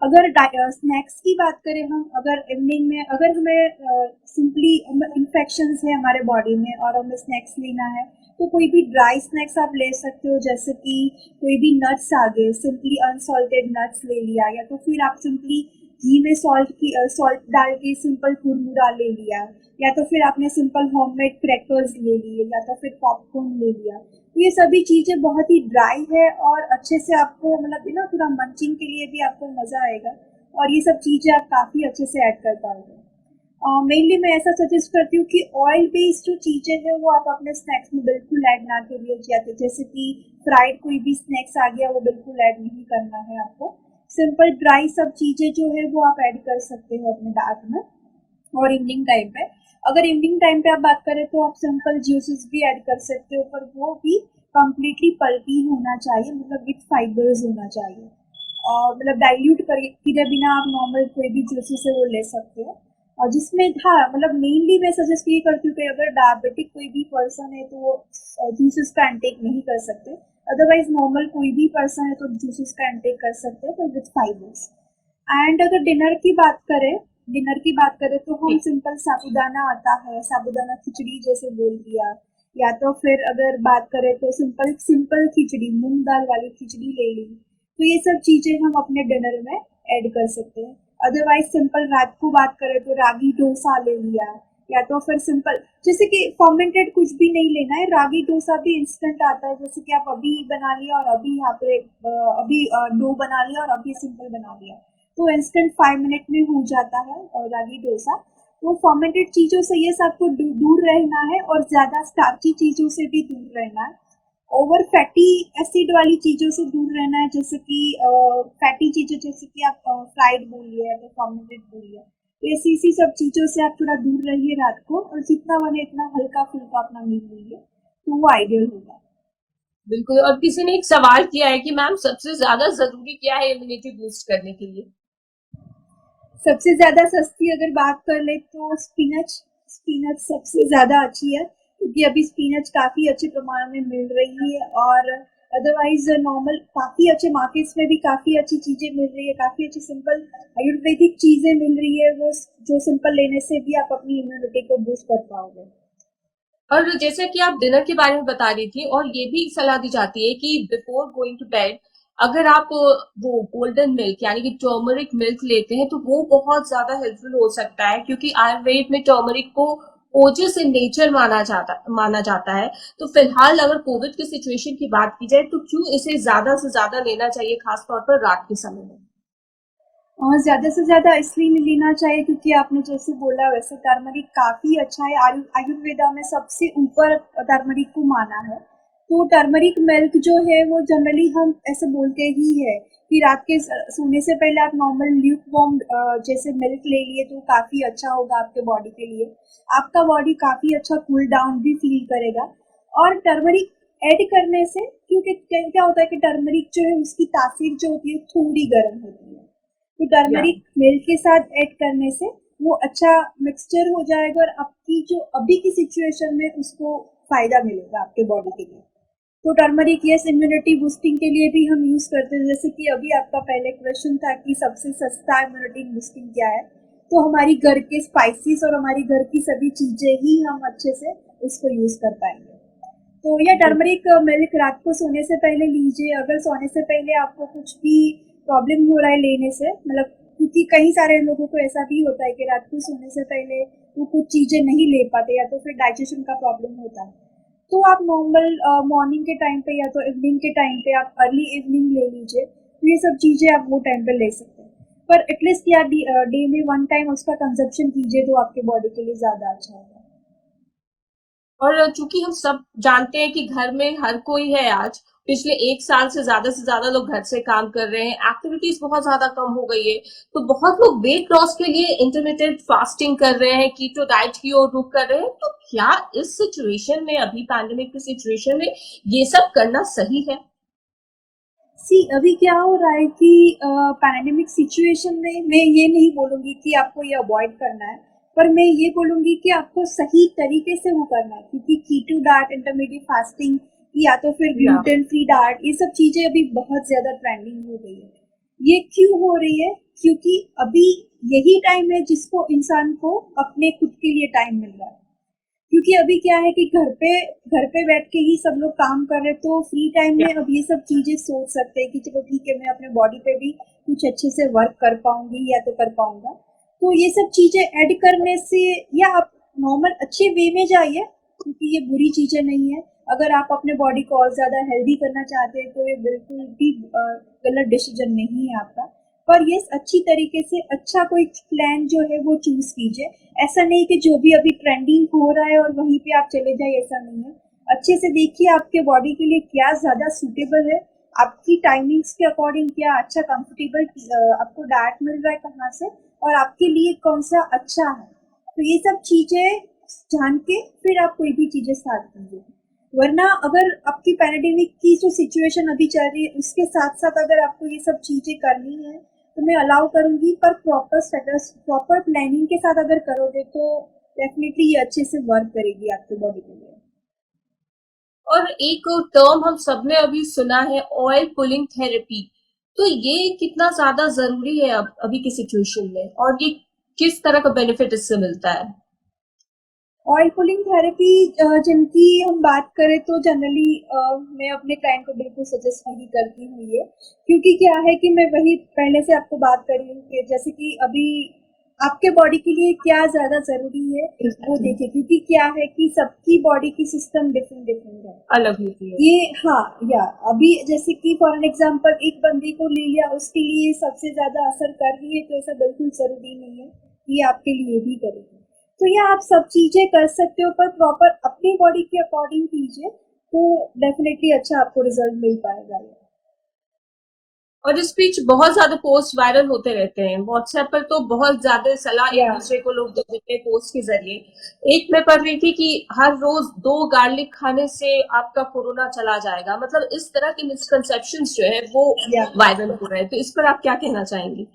अगर स्नैक्स की बात करें हम, अगर इवनिंग में अगर हमें सिंपली इन्फेक्शंस है हमारे बॉडी में और हमें स्नैक्स लेना है तो कोई भी ड्राई स्नैक्स आप ले सकते हो, जैसे कि कोई भी नट्स आ गए, सिंपली अनसॉल्टेड नट्स ले लिया, या तो फिर आप सिंपली घी में सॉल्ट डाल के सिंपल कुरमुरा ले लिया, या तो फिर आपने सिंपल होममेड क्रैकर्स ले लिए, या तो फिर पॉपकॉर्न ले लिया। तो ये सभी चीज़ें बहुत ही ड्राई है और अच्छे से आपको मतलब ना थोड़ा मंचिंग के लिए भी आपको मज़ा आएगा, और ये सब चीज़ें आप काफ़ी अच्छे से ऐड कर पाओगे। मेनली मैं ऐसा सजेस्ट करती हूँ कि ऑयल बेस्ड जो चीज़ें हैं वो आप अपने स्नैक्स में बिल्कुल ऐड ना करिए, जैसे कि फ्राइड कोई भी स्नैक्स आ गया वो बिल्कुल ऐड नहीं करना है आपको। सिंपल ड्राई सब चीज़ें जो है वो आप ऐड कर सकते हो अपने डाइट में। और इवनिंग टाइम पे, अगर इवनिंग टाइम पे आप बात करें तो आप सिंपल जूसेस भी ऐड कर सकते हो, पर वो भी कम्प्लीटली पल्पी होना चाहिए, मतलब विथ फाइबर्स होना चाहिए, और मतलब डाइल्यूट किए बिना आप नॉर्मल कोई भी जूसेस है वो ले सकते हो। और जिसमें हाँ मतलब मेनली मैं सजेस्ट ये करती हूँ कि अगर डायबिटिक कोई भी पर्सन है तो वो जूसेस का इंटेक नहीं कर सकते। अदरवाइज नॉर्मल कोई भी पर्सन है तो जूसेस का इंटेक कर सकते हैं, पर विथ फाइबर्स। एंड अगर डिनर की बात करें तो हम सिंपल साबूदाना आता है, साबूदाना खिचड़ी जैसे बोल दिया, या तो फिर अगर बात करें तो सिंपल सिंपल खिचड़ी, मूंग दाल वाली खिचड़ी ले ली। तो ये सब चीज़ें हम अपने डिनर में ऐड कर सकते हैं। अदरवाइज सिंपल रात को बात करें तो रागी डोसा ले लिया, या तो फिर सिंपल जैसे कि फर्मेंटेड कुछ भी नहीं लेना है, रागी डोसा भी इंस्टेंट आता है, जैसे कि आप अभी बना लिया और अभी यहाँ पे अभी डो बना लिया और अभी सिंपल बना लिया, तो इंस्टेंट 5 मिनट में हो जाता है रागी डोसा। तो फर्मेंटेड चीज़ों से ये सबको दूर रहना है और ज़्यादा स्टार्ची चीज़ों से भी दूर रहना है। ओवर फैटी एसिड वाली चीज़ों से दूर रहना है, जैसे कि फैटी चीज़ें जैसे कि आप फ्राइड बोल लिया या तो फर्मेंटेड बोल लिया, तो ऐसी इसी सब चीज़ों से आप थोड़ा दूर रहिए रात को, और जितना बने इतना हल्का फुल्का अपना मील लीजिए तो वो आइडियल होगा। बिल्कुल। और किसी ने एक सवाल किया है कि मैम सबसे ज्यादा जरूरी क्या है इम्यूनिटी बूस्ट करने के लिए? सबसे ज़्यादा सस्ती अगर बात कर ले तो स्पिनच। स्पिनच सबसे ज़्यादा अच्छी है, क्योंकि अभी स्पिनच काफ़ी अच्छे प्रमाण में मिल रही है, और अदरवाइज नॉर्मल काफी अच्छे मार्केट्स में भी काफी अच्छी चीजें मिल रही है, काफी अच्छी सिंपल आयुर्वेदिक चीजें मिल रही है, वो जो सिंपल लेने से भी आप अपनी इम्यूनिटी को बूस्ट कर पाओगे। और जैसे कि आप डिनर के बारे में बता रही थी, और ये भी सलाह दी जाती है कि बिफोर गोइंग टू बेड अगर आप वो गोल्डन मिल्क यानी कि टर्मरिक मिल्क लेते हैं तो वो बहुत ज्यादा हेल्पफुल हो सकता है, क्योंकि आयुर्वेद में टर्मरिक को ओजस इन नेचर माना जाता है। तो फिलहाल अगर कोविड की सिचुएशन की बात की जाए तो क्यों इसे ज्यादा से ज्यादा लेना चाहिए, खासतौर पर रात के समय में? और ज़्यादा से ज़्यादा इसलिए नहीं लेना चाहिए क्योंकि आपने जैसे बोला वैसे टर्मरिक काफ़ी अच्छा है। आयुर्वेदा में सबसे ऊपर टर्मरिक को माना है। तो टर्मरिक मिल्क जो है वो जनरली हम ऐसे बोलते ही है कि रात के सोने से पहले आप नॉर्मल ल्यूक वार्म जैसे मिल्क ले लिए तो काफ़ी अच्छा होगा आपके बॉडी के लिए। आपका बॉडी काफ़ी अच्छा कूल डाउन भी फील करेगा। और टर्मरिक ऐड करने से, क्योंकि क्या होता है कि टर्मरिक जो है उसकी तासीर जो होती है थोड़ी गर्म होती है, तो या टर्मरिक मिल्क के साथ ऐड करने से वो अच्छा मिक्सचर हो जाएगा और आपकी जो अभी की सिचुएशन में उसको फायदा मिलेगा आपके बॉडी के लिए। तो टर्मरिक यस इम्यूनिटी बूस्टिंग के लिए भी हम यूज करते हैं। जैसे कि अभी आपका पहले क्वेश्चन था कि सबसे सस्ता इम्यूनिटी बूस्टिंग क्या है, तो हमारी घर के स्पाइसेस और हमारी घर की सभी चीजें ही हम अच्छे से उसको यूज कर पाएंगे। तो यह टर्मरिक मिल्क रात को सोने से पहले लीजिए। अगर सोने से पहले आपको कुछ भी प्रॉब्लम हो रहा है लेने से, मतलब क्योंकि कई सारे लोगों को ऐसा भी होता है कि रात को सोने से पहले वो कुछ चीजें नहीं ले पाते या तो फिर डाइजेशन का प्रॉब्लम होता है, तो आप नॉर्मल मॉर्निंग के टाइम पे या तो इवनिंग के टाइम पे आप अर्ली इवनिंग ले लीजिए। तो ये सब चीजें आप वो टाइम पे ले सकते हैं, पर एटलीस्ट या डे में वन टाइम उसका कंजप्शन कीजिए तो आपके बॉडी के लिए ज्यादा अच्छा होगा। और चूंकि हम सब जानते हैं कि घर में हर कोई है आज, पिछले एक साल से ज्यादा लोग घर से काम कर रहे हैं, एक्टिविटीज बहुत ज्यादा कम हो गई है, तो बहुत लोग वेट लॉस के लिए इंटरमिटेंट फास्टिंग कर रहे हैं, कीटो डाइट की ओर रुख कर रहे हैं। तो क्या इस सिचुएशन में, अभी पैंडेमिक की सिचुएशन में, ये सब करना सही है? सी अभी क्या हो रहा है कि पैंडेमिक सिचुएशन में मैं ये नहीं बोलूंगी कि आपको ये अवॉइड करना है, पर मैं ये बोलूंगी कि आपको सही तरीके से वो करना है, क्योंकि कीटो डाइट, इंटरमीडिएट फास्टिंग या तो फिर या ग्लूटेन फ्री डाइट, ये सब चीजें अभी बहुत ज्यादा ट्रेंडिंग हो गई है। ये क्यों हो रही है? क्योंकि अभी यही टाइम है जिसको इंसान को अपने खुद के लिए टाइम मिल रहा है। क्योंकि अभी क्या है कि घर पे बैठ के ही सब लोग काम कर रहे, तो फ्री टाइम या में अब ये सब चीजें सोच सकते हैं कि चलो ठीक है, मैं अपने बॉडी पे भी कुछ अच्छे से वर्क कर पाऊंगी या तो कर पाऊंगा। तो ये सब चीजें ऐड करने से, या आप नॉर्मल अच्छे वे में जाइए, क्योंकि ये बुरी चीजें नहीं है। अगर आप अपने बॉडी को और ज्यादा हेल्दी करना चाहते हैं तो ये बिल्कुल भी गलत डिसीजन नहीं है आपका। पर ये अच्छी तरीके से अच्छा कोई प्लान जो है वो चूज कीजिए। ऐसा नहीं कि जो भी अभी ट्रेंडिंग हो रहा है और वहीं पे आप चले जाए, ऐसा नहीं है। अच्छे से देखिए आपके बॉडी के लिए क्या ज्यादा सूटेबल है, आपकी टाइमिंग्स के अकॉर्डिंग क्या अच्छा कंफर्टेबल आपको डाइट मिल रहा है कहाँ से, और आपके लिए कौन सा अच्छा है। तो ये सब चीजें जान के फिर आप कोई भी चीजें स्टार्ट कीजिए। वरना अगर आपकी पैंडेमिक की जो सिचुएशन अभी चल रही है उसके साथ साथ अगर आपको ये सब चीजें करनी है तो मैं अलाउ करूंगी, पर प्रॉपर स्टेटस, प्रॉपर प्लानिंग के साथ अगर करोगे तो डेफिनेटली ये अच्छे से वर्क करेगी आपके बॉडी के लिए। और एक टर्म हम सबने अभी सुना है, ऑयल पुलिंग थेरेपी। तो ये कितना ज्यादा जरूरी है अब अभी की सिचुएशन में, और ये किस तरह का बेनिफिट इससे मिलता है? ऑयल पुलिंग थेरेपी जिनकी हम बात करें तो जनरली मैं अपने क्लाइंट को बिल्कुल सजेस्ट नहीं करती हूँ ये, क्योंकि क्या है कि मैं वही पहले से आपको बात कर रही हूँ कि जैसे कि अभी आपके बॉडी के लिए क्या ज़्यादा ज़रूरी है वो Exactly. देखें, क्योंकि क्या है कि सबकी बॉडी की सिस्टम डिफरेंट डिफरेंट है। अलग होती है। ये हाँ, या अभी जैसे कि फॉर एन एग्जांपल एक बंदी को ले लिया, उसके लिए सबसे ज्यादा असर कर रही है, तो ऐसा बिल्कुल जरूरी नहीं है कि आपके लिए भी करेगी। तो ये आप सब चीजें कर सकते हो, पर प्रॉपर अपनी बॉडी के अकॉर्डिंग कीजिए तो डेफिनेटली अच्छा आपको रिजल्ट मिल पाएगा। और इस बीच बहुत ज्यादा पोस्ट वायरल होते रहते हैं व्हाट्सएप पर, तो बहुत ज्यादा सलाह एक या दूसरे को लोग दे देते हैं पोस्ट के जरिए। एक मैं पढ़ रही थी कि हर रोज 2 गार्लिक खाने से आपका कोरोना चला जाएगा। मतलब इस तरह के मिसकंसेप्शंस जो है वो या वायरल हो रहे हैं। तो इस पर आप क्या कहना चाहेंगी?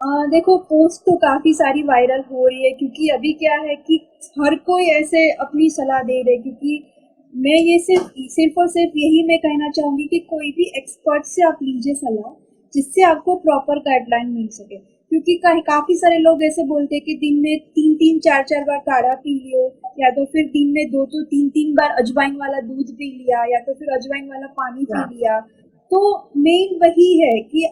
देखो, पोस्ट तो काफी सारी वायरल हो रही है, क्योंकि अभी क्या है कि हर कोई ऐसे अपनी सलाह दे रहे, क्योंकि मैं ये सिर्फ और सिर्फ यही मैं कहना चाहूंगी कि कोई भी एक्सपर्ट से आप लीजिए सलाह, जिससे आपको प्रॉपर गाइडलाइन मिल सके। क्योंकि काफी सारे लोग ऐसे बोलते हैं कि दिन में 3-3 4-4 बार काढ़ा पी लियो, या तो फिर दिन में 2-3 बार अजवाइन वाला दूध पी लिया, या तो फिर अजवाइन वाला पानी पी लिया। तो मेन वही है कि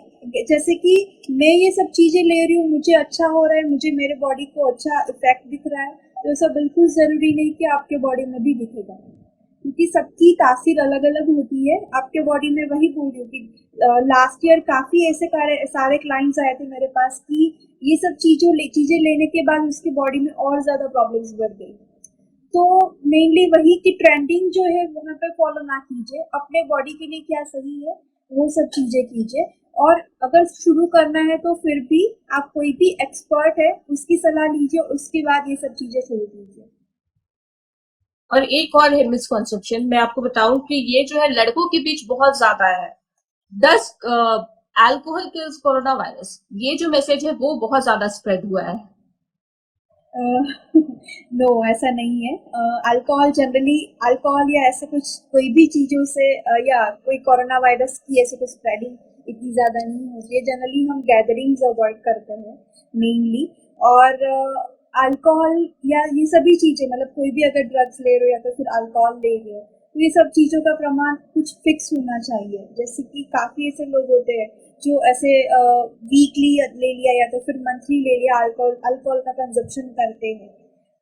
जैसे कि मैं ये सब चीजें ले रही हूँ, मुझे अच्छा हो रहा है, मुझे मेरे बॉडी को अच्छा इफेक्ट दिख रहा है, तो ऐसा बिल्कुल जरूरी नहीं कि आपके बॉडी में भी दिखेगा, क्योंकि सबकी तासीर अलग अलग होती है आपके बॉडी में। वही बोल रही हूँ कि लास्ट ईयर काफी ऐसे सारे क्लाइंट्स आए थे मेरे पास कि ये सब चीजें लेने के बाद उसकी बॉडी में और ज्यादा प्रॉब्लम्स बढ़ गई। तो मेनली वही कि ट्रेंडिंग जो है वहाँ पे फॉलो ना कीजिए, अपने बॉडी के लिए क्या सही है वो सब चीजें कीजिए। और अगर शुरू करना है तो फिर भी आप कोई भी एक्सपर्ट है उसकी सलाह लीजिए, उसके बाद ये सब चीजें शुरू कीजिए। और एक और है मिसकॉन्सेप्शन, मैं आपको बताऊं कि ये जो है लड़कों के बीच बहुत ज्यादा है। 10 अल्कोहल किल्स कोरोना वायरस, ये जो मैसेज है वो बहुत ज्यादा स्प्रेड हुआ है। नो ऐसा नहीं है। अल्कोहल या ऐसे कुछ कोई भी चीजों से या कोई कोरोना वायरस की ऐसे कुछ स्प्रेडिंग इतनी ज्यादा नहीं होती है। जनरली हम गैदरिंग्स अवॉइड करते हैं मेनली। और अल्कोहल या ये सभी चीजें, मतलब कोई भी अगर ड्रग्स ले रहे हो या तो फिर अल्कोहल ले रहे हो, तो ये सब चीजों का प्रमाण कुछ फिक्स होना चाहिए। जैसे कि काफी ऐसे लोग होते हैं जो ऐसे वीकली ले लिया या तो फिर मंथली ले लिया अल्कोहल अल्कोहल का कंजप्शन करते हैं।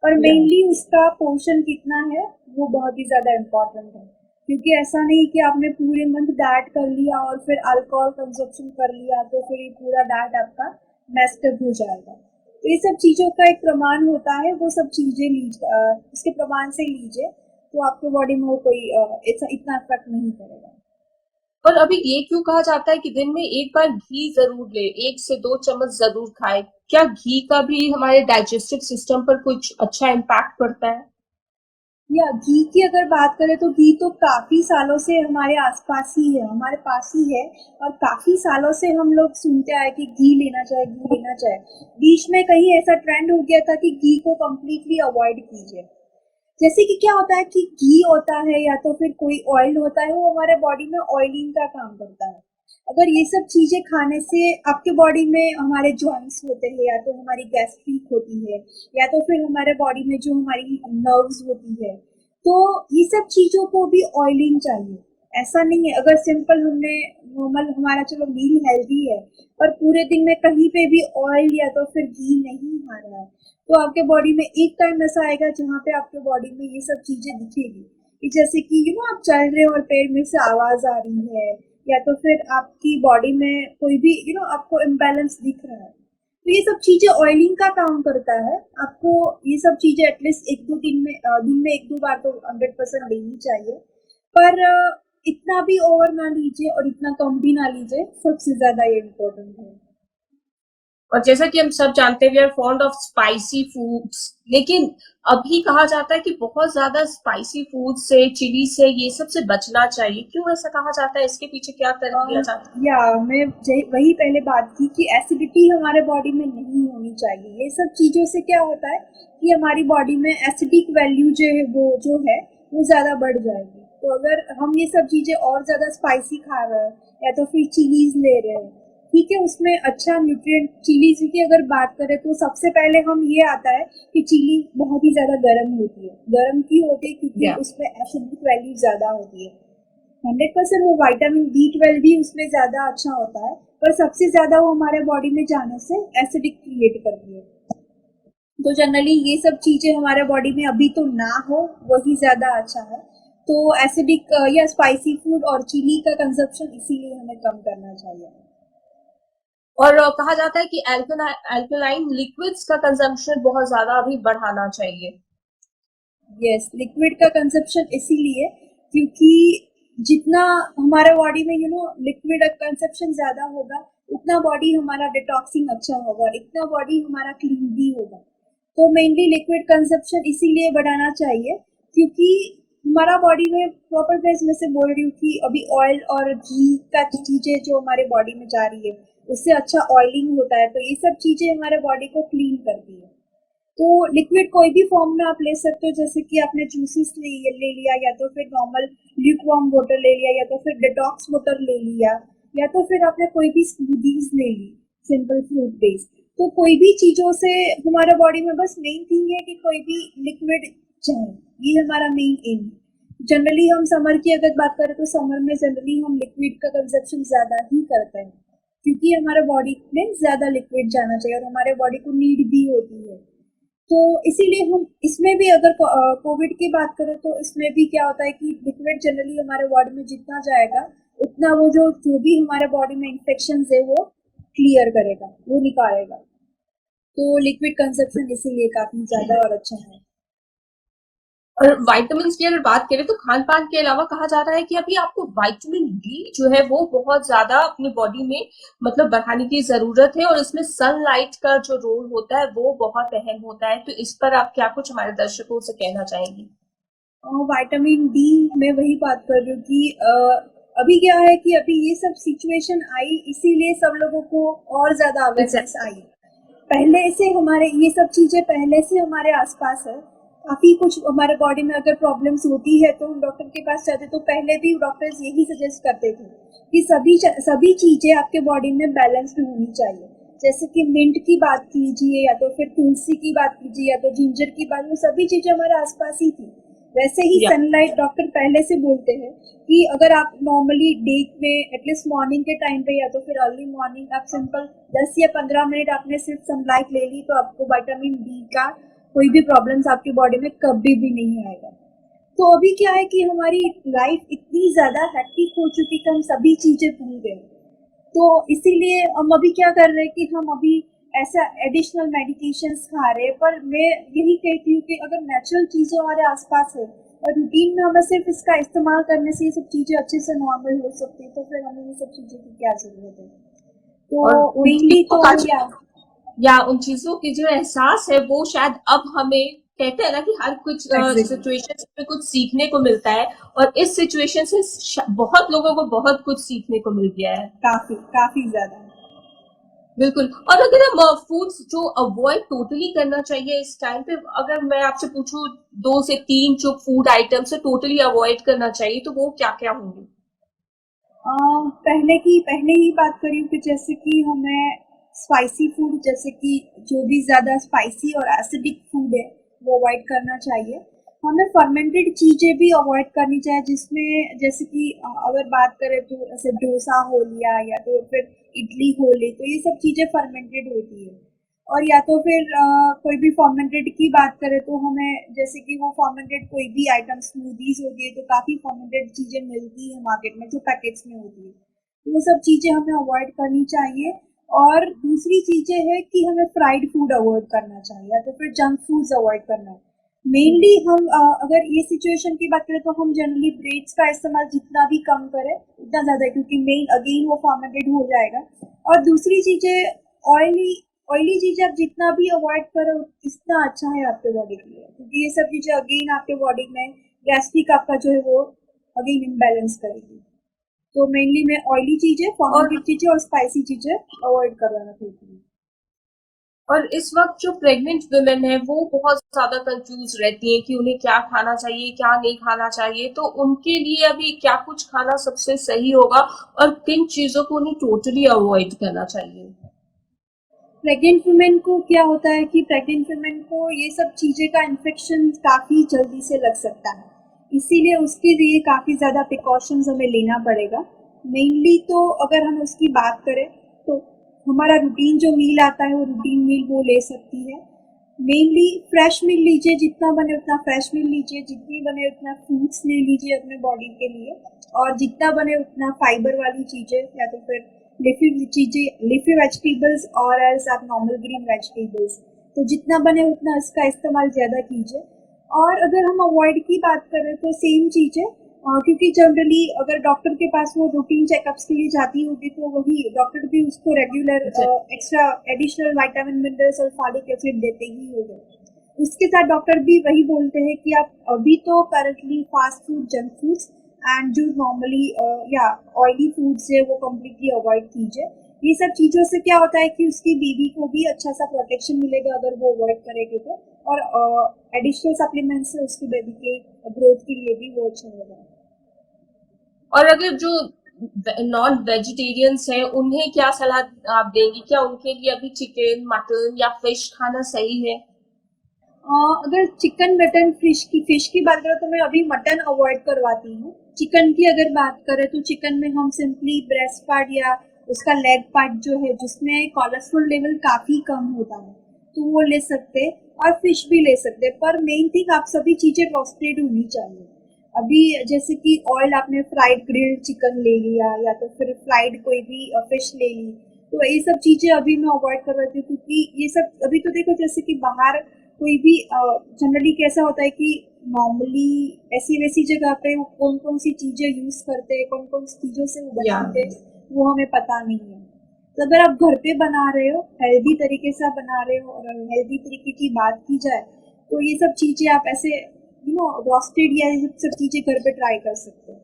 पर मेनली उसका पोर्शन कितना है वो बहुत ही ज्यादा इम्पोर्टेंट है, क्योंकि ऐसा नहीं कि आपने पूरे मंथ डाइट कर लिया और फिर अल्कोहल कंजप्शन कर लिया तो फिर ये पूरा डाइट आपका मेस्ड अप हो जाएगा। तो ये सब चीजों का एक प्रमाण होता है, वो सब चीजें लीजिए, उसके प्रमाण से लीजिए, तो आपके बॉडी में वो कोई इतना इफेक्ट नहीं करेगा। और अभी ये क्यों कहा जाता है कि दिन में एक बार घी जरूर ले, 1 से 2 चम्मच जरूर खाए? क्या घी का भी हमारे डाइजेस्टिव सिस्टम पर कुछ अच्छा इम्पैक्ट पड़ता है? या घी की अगर बात करें तो घी तो काफी सालों से हमारे आसपास ही है, हमारे पास ही है। और काफी सालों से हम लोग सुनते आए कि घी लेना चाहिए, घी लेना चाहिए। बीच में कहीं ऐसा ट्रेंड हो गया था कि घी को कम्प्लीटली अवॉइड कीजिए। जैसे कि क्या होता है कि घी होता है या तो फिर कोई ऑयल होता है, वो हमारे बॉडी में ऑयलिंग का काम करता है। अगर ये सब चीजें खाने से आपके बॉडी में हमारे जॉइंट्स होते हैं, या तो हमारी गैस्ट्रिक होती है, या तो फिर हमारे बॉडी में जो हमारी नर्व्स होती है, तो ये सब चीजों को भी ऑयलिंग चाहिए। ऐसा नहीं है अगर सिंपल हमने नॉर्मल हमारा चलो मील हेल्दी है, पर पूरे दिन में कहीं पे भी ऑयल या तो फिर घी नहीं खा रहा है, तो आपके बॉडी में एक टाइम ऐसा आएगा जहाँ पे आपके बॉडी में ये सब चीजें दिखेगी कि जैसे कि आप चल रहे हो और पैर में से आवाज आ रही है, या तो फिर आपकी बॉडी में कोई भी आपको इम्बैलेंस दिख रहा है। तो ये सब चीजें ऑयलिंग का काम करता है। आपको ये सब चीजें एटलीस्ट 1-2 दिन में 1-2 बार तो 100% लेनी चाहिए। पर इतना भी ओवर ना लीजिए और इतना कम भी ना लीजिए, सबसे ज्यादा ये इम्पोर्टेंट है। और जैसा कि हम सब जानते हैं, we are fond of spicy foods, लेकिन अभी कहा जाता है कि बहुत ज्यादा स्पाइसी फूड से, चिली से, ये सब से बचना चाहिए। क्यों ऐसा कहा जाता है? इसके पीछे क्या तर्क दिया जाता है? या मैं वही पहले बात की कि एसिडिटी हमारे बॉडी में नहीं होनी चाहिए। ये सब चीजों से क्या होता है कि हमारी बॉडी में एसिडिक वैल्यू वो ज्यादा बढ़ जाएगी। तो अगर हम ये सब चीजें और ज्यादा स्पाइसी खा रहे हैं या तो फिर चिलीज ले रहे हैं, ठीक है, उसमें अच्छा न्यूट्रिएंट चिलीज की अगर बात करें तो सबसे पहले हम ये आता है कि चिली बहुत ही ज्यादा गर्म होती है। गर्म क्यों होती है? क्योंकि उसमें एसिडिक वैल्यू ज्यादा होती है। 100% वो विटामिन B12 भी उसमें ज्यादा अच्छा होता है, पर सबसे ज्यादा वो हमारे बॉडी में जाने से एसिडिक क्रिएट करती है। तो जनरली ये सब चीजें हमारे बॉडी में अभी तो ना हो, वही ज्यादा अच्छा है। तो एसिडिक या स्पाइसी फूड और चिली का कंजप्शन इसीलिए हमें कम करना चाहिए। और कहा जाता है कि अल्कलाइन लिक्विड्स का कंजम्पशन बहुत ज्यादा अभी बढ़ाना चाहिए। यस, लिक्विड का कंजप्शन इसीलिए क्योंकि जितना हमारे बॉडी में लिक्विड कंजप्शन ज्यादा होगा, उतना बॉडी हमारा डिटॉक्सिंग अच्छा होगा और इतना बॉडी हमारा क्लीन भी होगा। तो मेनली लिक्विड कंजप्शन इसीलिए बढ़ाना चाहिए क्योंकि हमारा बॉडी में प्रॉपर फेज में से बोल रही हूँ कि अभी ऑयल और घी का चीजें जो हमारे बॉडी में जा रही है उससे अच्छा ऑयलिंग होता है, तो ये सब चीजें हमारे बॉडी को क्लीन करती है। तो लिक्विड कोई भी फॉर्म में आप ले सकते हो, जैसे कि आपने जूसेस ले लिया, या तो फिर नॉर्मल ल्यूकवार्म वाटर ले लिया, या तो फिर डिटॉक्स वाटर ले लिया, या तो फिर आपने कोई भी स्मूदीज ले ली सिंपल फ्रूट बेस्ड। तो कोई भी चीजों से हमारा बॉडी में बस मेन थिंग है कि कोई भी लिक्विड जाए, ये हमारा मेन एम। जनरली हम समर की अगर बात करें तो समर में जनरली हम लिक्विड का कंजप्शन ज्यादा ही करते हैं, क्योंकि हमारे बॉडी में ज्यादा लिक्विड जाना चाहिए और हमारे बॉडी को नीड भी होती है। तो इसीलिए हम इसमें भी अगर कोविड की बात करें तो इसमें भी क्या होता है कि लिक्विड जनरली हमारे बॉडी में जितना जाएगा उतना वो जो भी हमारे बॉडी में इन्फेक्शन है वो क्लियर करेगा, वो निकालेगा। तो लिक्विड कंजप्शन इसीलिए काफी ज्यादा और अच्छा है। और विटामिन की अगर बात करें तो खान पान के अलावा कहा जा रहा है कि अभी आपको विटामिन डी जो है वो बहुत ज्यादा अपनी बॉडी में मतलब बढ़ाने की जरूरत है, और इसमें सनलाइट का जो रोल होता है वो बहुत अहम होता है। तो इस पर आप क्या कुछ हमारे दर्शकों से कहना चाहेंगी? विटामिन डी में वही बात कर रही हूँ कि अभी क्या है कि अभी ये सब सिचुएशन आई इसीलिए सब लोगों को और ज्यादा अवेयरनेस आई। पहले से हमारे ये सब चीजें पहले से हमारे आसपास है, काफी कुछ हमारे बॉडी में अगर प्रॉब्लम्स होती है तो हम डॉक्टर के पास जाते, तो पहले भी डॉक्टर्स यही सजेस्ट करते थे कि सभी चीजें आपके बॉडी में बैलेंस्ड होनी चाहिए। जैसे कि मिंट की बात कीजिए, या तो फिर तुलसी की बात कीजिए, या तो जिंजर की बात, वो सभी चीजें हमारे आसपास ही थी। वैसे ही सनलाइट डॉक्टर पहले से बोलते हैं कि अगर आप नॉर्मली डे में एटलीस्ट मॉर्निंग के टाइम पे या तो फिर अर्ली मॉर्निंग आप सिंपल 10 या 15 मिनट आपने सिर्फ सनलाइट ले ली तो आपको विटामिन डी का कोई भी प्रॉब्लम्स आपकी बॉडी में कभी भी नहीं आएगा। तो अभी क्या है कि हमारी लाइफ इतनी ज्यादा हेक्टिक हो चुकी कि हम सभी चीजें भूल गए। तो इसीलिए हम अभी क्या कर रहे हैं कि हम अभी ऐसा एडिशनल मेडिकेशंस खा रहे हैं। पर मैं यही कहती हूँ कि अगर नेचुरल चीजें हमारे आसपास है और रूटीन में हमें सिर्फ इसका इस्तेमाल करने से ये सब चीजें अच्छे से नॉर्मल हो सकती है, तो फिर हमें ये सब चीजों की क्या जरूरत है। तो मेनली तो या उन चीजों की जो एहसास है वो शायद अब हमें, कहते हैं ना कि हर कुछ सिचुएशन में कुछ सीखने को मिलता है, और इस सिचुएशन से बहुत लोगों को बहुत कुछ सीखने को मिल गया है, काफी ज्यादा। बिल्कुल। और अगर हम फूड्स जो अवॉइड टोटली करना चाहिए इस टाइम पे, अगर मैं आपसे पूछूं 2 से 3 जो फूड आइटम्स है टोटली अवॉइड करना चाहिए, तो वो क्या क्या होंगे? पहले ही बात करी कि जैसे कि हमें स्पाइसी फूड, जैसे कि जो भी ज्यादा स्पाइसी और एसिडिक फूड है वो अवॉइड करना चाहिए। हमें फर्मेंटेड चीजें भी अवॉइड करनी चाहिए, जिसमें जैसे कि अगर बात करें तो ऐसे डोसा हो लिया या तो फिर इडली हो ली, तो ये सब चीजें फर्मेंटेड होती है। और या तो फिर कोई भी फर्मेंटेड की बात करें तो हमें जैसे कि वो फर्मेंटेड कोई भी आइटम स्मूदीज होती है तो काफी फर्मेंटेड चीजें मिलती है मार्केट में जो पैकेट्स में होती है, तो वो सब चीजें हमें अवॉइड करनी चाहिए। और दूसरी चीजें है कि हमें फ्राइड फूड अवॉइड करना चाहिए या तो फिर जंक फूड्स अवॉइड करना है। मेनली हम अगर ये सिचुएशन की बात करें तो हम जनरली ब्रेड्स का इस्तेमाल जितना भी कम करें उतना ज्यादा, क्योंकि मेन अगेन वो फर्मेंटेड हो जाएगा। और दूसरी चीजें ऑयली चीजें आप जितना भी अवॉइड करो इतना अच्छा है आपके बॉडी के लिए, क्योंकि ये सब चीजें अगेन आपके बॉडी में गैस्ट्रिक आपका जो है वो अगेन इम्बैलेंस करेगी। तो मेनली मैं ऑयली चीजें, फर्मेंटेड चीजें और स्पाइसी चीजें अवॉइड करवाना चाहती हूँ। और इस वक्त जो प्रेग्नेंट वुमेन है वो बहुत ज्यादा कंफ्यूज रहती हैं कि उन्हें क्या खाना चाहिए क्या नहीं खाना चाहिए, तो उनके लिए अभी क्या कुछ खाना सबसे सही होगा और किन चीजों को उन्हें टोटली अवॉइड करना चाहिए? प्रेग्नेंट वुमेन को क्या होता है कि प्रेग्नेंट वुमेन को ये सब चीजें का इन्फेक्शन काफी जल्दी से लग सकता है, इसीलिए उसके लिए काफी ज्यादा प्रिकॉशंस हमें लेना पड़ेगा। मेनली तो अगर हम उसकी बात करें तो हमारा रूटीन जो मील आता है वो रूटीन मील वो ले सकती है। मेनली फ्रेश मील लीजिए, जितना बने उतना फ्रेश मील लीजिए, जितनी बने उतना फ्रूट्स ले लीजिए अपने बॉडी के लिए, और जितना बने उतना फाइबर वाली चीजें या तो फिर लिफी वेजिटेबल्स और एल्स आप नॉर्मल ग्रीन वेजिटेबल्स, तो जितना बने उतना इसका इस्तेमाल ज्यादा कीजिए। और अगर हम अवॉइड की बात करें तो सेम चीजें, क्योंकि जनरली अगर डॉक्टर के पास वो रूटीन चेकअप्स के लिए जाती होगी तो वही डॉक्टर भी उसको regular extra additional vitamin minerals और फॉलिक एसिड देते ही होंगे। उसके साथ डॉक्टर भी वही बोलते हैं कि आप अभी तो currently fast food, junk foods and जो नॉर्मली या ऑयली फूड्स है वो कम्प्लीटली अवॉइड कीजिए। ये सब चीजों से क्या होता है कि उसकी बीबी को भी अच्छा सा प्रोटेक्शन मिलेगा अगर वो अवॉइड करेगी तो, और एडिशनल सप्लीमेंट से उसकी बेबी के ग्रोथ के लिए भी वो अच्छा होगा। और अगर जो नॉन वेजिटेरियंस हैं उन्हें क्या सलाह आप देंगी? क्या उनके लिए अभी चिकन, मटन या फिश खाना सही है? अगर चिकन मटन फिश की बात करें तो मैं अभी मटन अवॉइड करवाती हूँ। चिकन की अगर बात करें तो चिकन में हम सिंपली ब्रेस्ट पार्ट या उसका लेग पार्ट जो है जिसमें कोलेस्ट्रॉल लेवल काफी कम होता है तो वो ले सकते हैं, और फिश भी ले सकते हैं, पर मेन थिंग आप सभी चीजें रोस्टेड होनी चाहिए। अभी जैसे कि ऑयल आपने फ्राइड ग्रिल्ड चिकन ले लिया या तो फिर फ्राइड कोई भी फिश ले ली, तो ये सब चीजें अभी मैं अवॉइड करवाती हूँ, क्योंकि ये सब अभी तो देखो जैसे कि बाहर कोई भी जनरली कैसा होता है कि नॉर्मली ऐसी वैसी जगह पे वो कौन कौन सी चीजें यूज करते हैं, कौन कौन सी चीजों से वो या बनाते हैं, वो हमें पता नहीं है। तो अगर आप घर पे बना रहे हो, हेल्दी तरीके से आप बना रहे हो, और हेल्दी तरीके की बात की जाए तो ये सब चीजें आप ऐसे रोस्टेड या ये सब चीजें घर पे ट्राई कर सकते हो,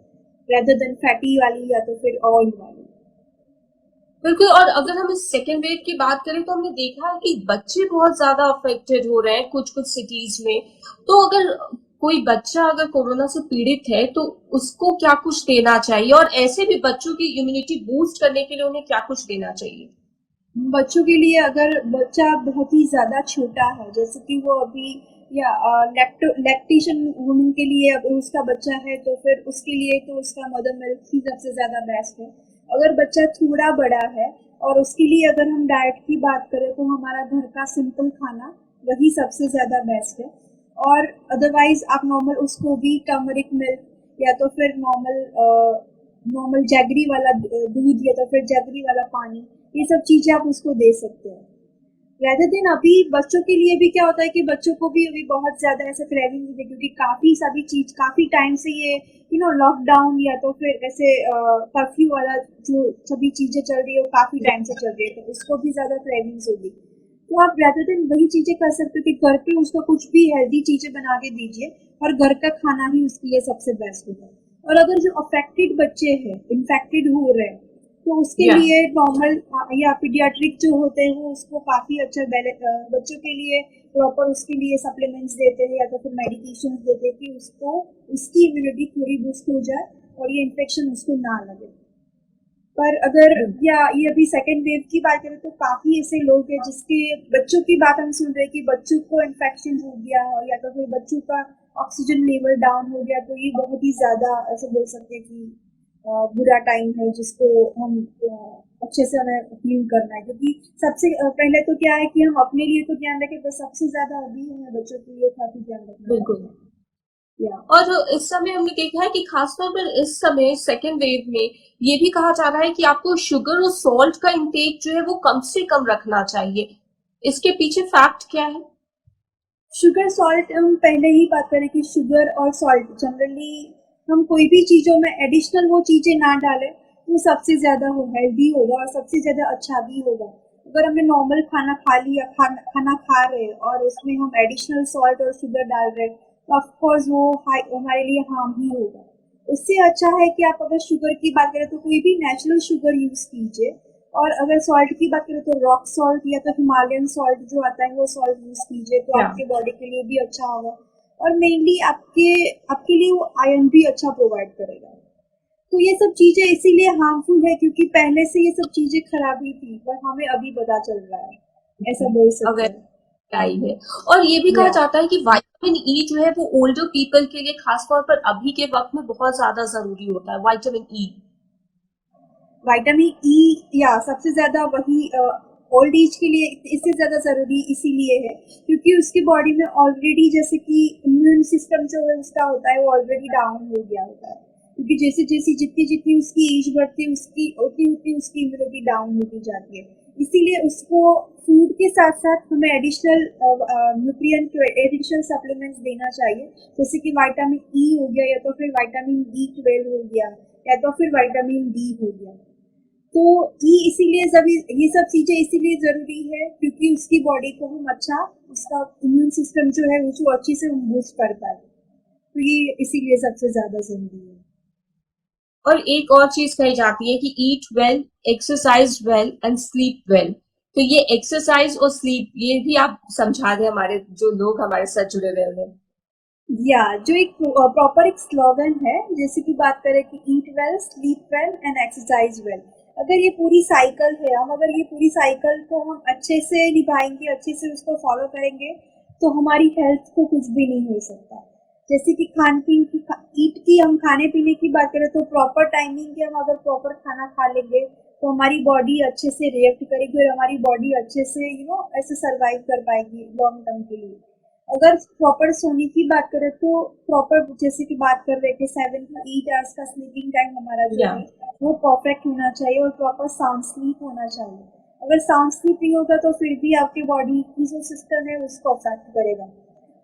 रेदर देन फैटी वाली या तो फिर ऑयल वाली। बिल्कुल। और अगर हम इस सेकेंड वेव की बात करें तो हमने देखा है कि बच्चे बहुत ज्यादा अफेक्टेड हो रहे हैं कुछ कुछ सिटीज में। तो अगर कोई बच्चा अगर कोरोना से पीड़ित है तो उसको क्या कुछ देना चाहिए, और ऐसे भी बच्चों की इम्यूनिटी बूस्ट करने के लिए उन्हें क्या कुछ देना चाहिए? बच्चों के लिए अगर बच्चा बहुत ही ज़्यादा छोटा है, जैसे कि वो अभी या लैक्टेशन वुमन के लिए अगर उसका बच्चा है तो फिर उसके लिए तो उसका मदर मिल्क ही सबसे ज़्यादा बेस्ट है। अगर बच्चा थोड़ा बड़ा है और उसके लिए अगर हम डाइट की बात करें तो हमारा घर का सिंपल खाना वही सबसे ज़्यादा बेस्ट है। और अदरवाइज आप नॉर्मल उसको भी टर्मरिक मिल्क या तो फिर नॉर्मल जैगरी वाला दूध या तो फिर जैगरी वाला पानी, ये सब चीजें आप उसको दे सकते हैं। रेदर देन अभी बच्चों के लिए भी क्या होता है कि बच्चों को भी अभी बहुत ज्यादा ऐसे क्रेविंग होती है, क्योंकि काफी सारी चीज काफी टाइम से ये लॉकडाउन या तो फिर ऐसे कर्फ्यू वाला जो सभी चीजें चल रही है वो काफी टाइम से चल रही है, तो उसको भी ज्यादा क्रेविंग्स होगी। तो आप रेदर देन वही चीजें कर सकते हो कि घर पे उसको कुछ भी हेल्दी चीजें बना के दीजिए, और घर का खाना ही उसके लिए सबसे बेस्ट होगा। और अगर जो अफेक्टेड बच्चे हैं, इन्फेक्टेड हो रहे हैं, तो उसके या लिए नॉर्मल या पीडियाट्रिक जो होते हैं वो उसको काफी अच्छा बच्चों के लिए प्रॉपर उसके लिए सप्लीमेंट्स देते हैं या तो फिर मेडिकेशन देते हैं कि उसको उसकी इम्यूनिटी थोड़ी बूस्ट हो जाए और ये इन्फेक्शन उसको ना लगे। पर अगर या ये अभी सेकेंड वेव की बात करें तो काफी ऐसे लोग हैं जिसके बच्चों की बात हम सुन रहे हैं कि बच्चों को इन्फेक्शन हो गया हो या तो फिर बच्चों का ऑक्सीजन लेवल डाउन हो गया, तो ये बहुत ही ज्यादा ऐसे बोल सकते हैं कि बुरा टाइम है जिसको हम अच्छे से हमें फील करना है, क्योंकि सबसे पहले तो क्या है कि हम अपने लिए तो ध्यान रखें, पर सबसे ज्यादा अभी हमें बच्चों के लिए काफी ध्यान रखना बिल्कुल। चाहिए। या और इस समय हमने देखा है कि खासतौर पर इस समय सेकेंड वेव में ये भी कहा जा रहा है कि आपको शुगर और सॉल्ट का इंटेक जो है वो कम से कम रखना चाहिए। इसके पीछे फैक्ट क्या है? शुगर सॉल्ट हम पहले ही बात करें कि शुगर और सॉल्ट जनरली हम कोई भी चीजों में एडिशनल वो चीजें ना डालें तो सबसे ज्यादा हेल्दी होगा और सबसे ज्यादा अच्छा भी होगा। अगर हमने नॉर्मल खाना खा लिया, खाना खा रहे हैं और उसमें हम एडिशनल सॉल्ट और शुगर डाल रहे हैं तो ऑफकोर्स वो हमारे लिए हार्म ही होगा। उससे अच्छा है कि आप अगर शुगर की बात करें तो कोई भी नेचुरल शुगर यूज कीजिए, और अगर सॉल्ट की बात करें तो रॉक सॉल्ट या तो हिमालयन सॉल्ट जो आता है वो सॉल्ट यूज कीजिए, तो या आपके बॉडी के लिए भी अच्छा होगा, और मेनली आपके आपके लिए वो आयरन भी अच्छा प्रोवाइड करेगा। तो ये सब चीजें इसीलिए हार्मफुल है क्योंकि पहले से ये सब चीजें खराबी थी पर हमें अभी पता चल रहा है, ऐसा बोल सकते अगर हैं। आई है। और ये भी कहा या जाता है कि विटामिन ई जो है वो ओल्डर पीपल के लिए खासतौर पर अभी के वक्त में बहुत ज्यादा जरूरी होता है, विटामिन ई। विटामिन ई या सबसे ज्यादा वही ओल्ड एज के लिए इससे ज्यादा जरूरी इसीलिए है क्योंकि उसकी बॉडी में ऑलरेडी जैसे कि इम्यून सिस्टम जो है उसका होता है वो ऑलरेडी डाउन हो गया होता है, क्योंकि जैसे जैसे जितनी जितनी उसकी एज बढ़ती है उसकी उतनी उतनी उसकी इम्यूनिटी डाउन होती जाती है। इसीलिए उसको फूड के साथ साथ हमें एडिशनल न्यूट्रिएंट एडिशनल सप्लीमेंट्स देना चाहिए, जैसे कि विटामिन ई हो गया या तो फिर विटामिन B12 हो गया या तो फिर विटामिन डी हो गया। तो ये इसीलिए सभी ये सब चीजें इसीलिए जरूरी है क्योंकि उसकी बॉडी को हम अच्छा उसका इम्यून सिस्टम जो है उसको अच्छे से बूस्ट कर पाए, तो ये इसीलिए सबसे ज्यादा जरूरी है। और एक और चीज कही जाती है कि ईट well, exercise well and sleep well. तो ये एक्सरसाइज और स्लीप ये भी आप समझा दें हमारे जो लोग हमारे साथ जुड़े हुए हैं उन्हें। या जो एक प्रॉपर एक स्लोगन है, जैसे कि बात करें कि ईट well, sleep well and exercise well. अगर ये पूरी साइकिल है, हम अगर ये पूरी साइकिल को हम अच्छे से निभाएंगे, अच्छे से उसको फॉलो करेंगे, तो हमारी हेल्थ को कुछ भी नहीं हो सकता। जैसे कि खान पीन की, ईट की, हम खाने पीने की बात करें तो प्रॉपर टाइमिंग के हम अगर प्रॉपर खाना खा लेंगे तो हमारी बॉडी अच्छे से रिएक्ट करेगी और हमारी बॉडी अच्छे से ऐसे सर्वाइव कर पाएगी लॉन्ग टर्म के लिए। अगर प्रॉपर सोने की बात करें तो प्रॉपर, जैसे कि बात कर रहे थे 7 to 8 आवर्स का स्लीपिंग टाइम हमारा जो या है वो परफेक्ट होना चाहिए और प्रॉपर साउंड स्लीप होना चाहिए। अगर साउंड स्लीप नहीं होगा तो फिर भी आपकी बॉडी की जो सिस्टम है उसको अफेक्ट करेगा।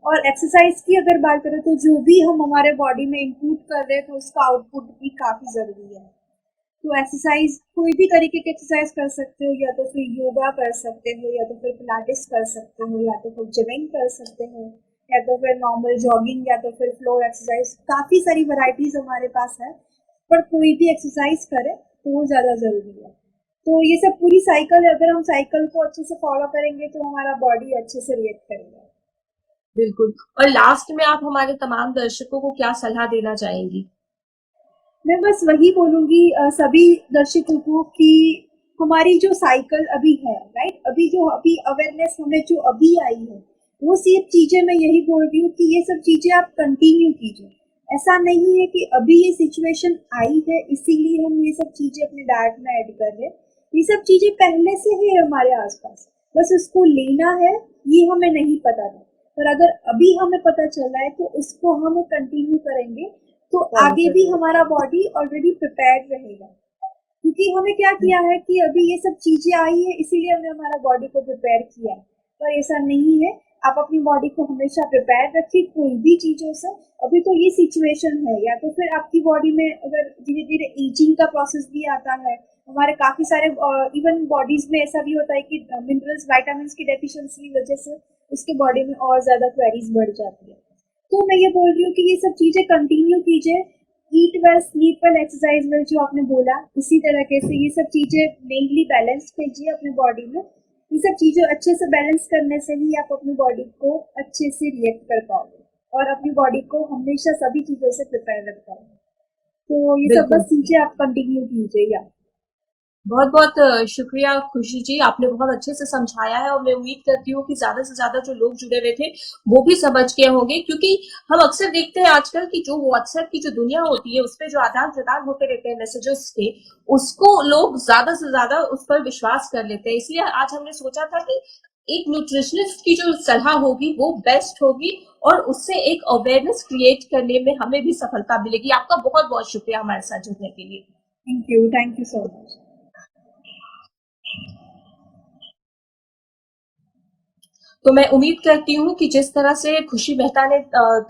और एक्सरसाइज की अगर बात करें तो जो भी हम हमारे बॉडी में इंक्लूड कर रहे हैं तो उसका आउटपुट भी काफी जरूरी है। तो एक्सरसाइज, कोई भी तरीके की एक्सरसाइज कर सकते हो, या तो फिर योगा कर सकते हो, या तो फिर पिलाटेस कर सकते हो, या तो फिर जिमिंग कर सकते हो, या तो फिर नॉर्मल जॉगिंग, या तो फिर फ्लोर एक्सरसाइज। काफी सारी वैरायटीज हमारे पास है, पर कोई भी एक्सरसाइज करे तो वो ज्यादा जरूरी है। तो ये सब पूरी साइकिल है, अगर हम साइकिल को अच्छे से फॉलो करेंगे तो हमारा बॉडी अच्छे से रिएक्ट करेगा। बिल्कुल। और लास्ट में आप हमारे तमाम दर्शकों को क्या सलाह देना चाहेंगी? मैं बस वही बोलूंगी सभी दर्शकों को कि हमारी जो साइकिल अभी है, राइट, अभी अवेयरनेस हमें जो अभी आई है, वो सिर्फ चीजें, मैं यही बोल रही हूँ कि ये सब चीजें आप कंटिन्यू कीजिए। ऐसा नहीं है कि अभी ये सिचुएशन आई है इसीलिए हम ये सब चीजें अपने डाइट में ऐड कर रहे हैं। ये सब चीजें पहले से ही है हमारे आसपास, बस उसको लेना है, ये हमें नहीं पता था। पर अगर अभी हमें पता चला है तो उसको हम कंटिन्यू करेंगे तो आगे भी हमारा बॉडी ऑलरेडी प्रिपेयर्ड रहेगा। क्योंकि हमें क्या किया है कि अभी ये सब चीजें आई है इसीलिए हमने हमारा बॉडी को प्रिपेयर किया है, पर ऐसा नहीं है। आप अपनी बॉडी को हमेशा प्रिपेयर रखिए कोई भी चीजों से। अभी तो ये सिचुएशन है, या तो फिर आपकी बॉडी में अगर धीरे धीरे एजिंग का प्रोसेस भी आता है, हमारे काफी सारे इवन बॉडीज में ऐसा भी होता है कि मिनरल्स, वाइटामिन की डेफिशिएंसी की वजह से उसके बॉडी में और ज्यादा क्वेरीज बढ़ जाती है। तो मैं ये बोल रही हूँ कि ये सब चीजें कंटिन्यू कीजिए। ईट well, sleep well, exercise well जो आपने बोला, इसी तरीके से ये सब चीजें मेनली बैलेंस कीजिए अपनी बॉडी में। ये सब चीजें अच्छे से बैलेंस करने से ही आप अपनी बॉडी को अच्छे से रिएक्ट कर पाओगे और अपनी बॉडी को हमेशा सभी चीजों से प्रिपेयर रख पाओगे। तो ये सब बिल्कुल। बस चीजें आप कंटिन्यू कीजिए। या बहुत बहुत शुक्रिया खुशी जी, आपने बहुत अच्छे से समझाया है और मैं उम्मीद करती हूँ कि ज्यादा से ज्यादा जो लोग जुड़े हुए थे वो भी समझ गए होंगे। क्योंकि हम अक्सर देखते हैं आजकल की जो व्हाट्सएप की जो दुनिया होती है उस पर जो आदान प्रदान होते रहते हैं मैसेजेस के, उसको लोग ज्यादा से ज्यादा उस पर विश्वास कर लेते हैं। इसलिए आज हमने सोचा था कि एक न्यूट्रिशनिस्ट की जो सलाह होगी वो बेस्ट होगी और उससे एक अवेयरनेस क्रिएट करने में हमें भी सफलता मिलेगी। आपका बहुत बहुत शुक्रिया हमारे साथ जुड़ने के लिए। Thank you so much. तो मैं उम्मीद करती हूँ कि जिस तरह से खुशी मेहता ने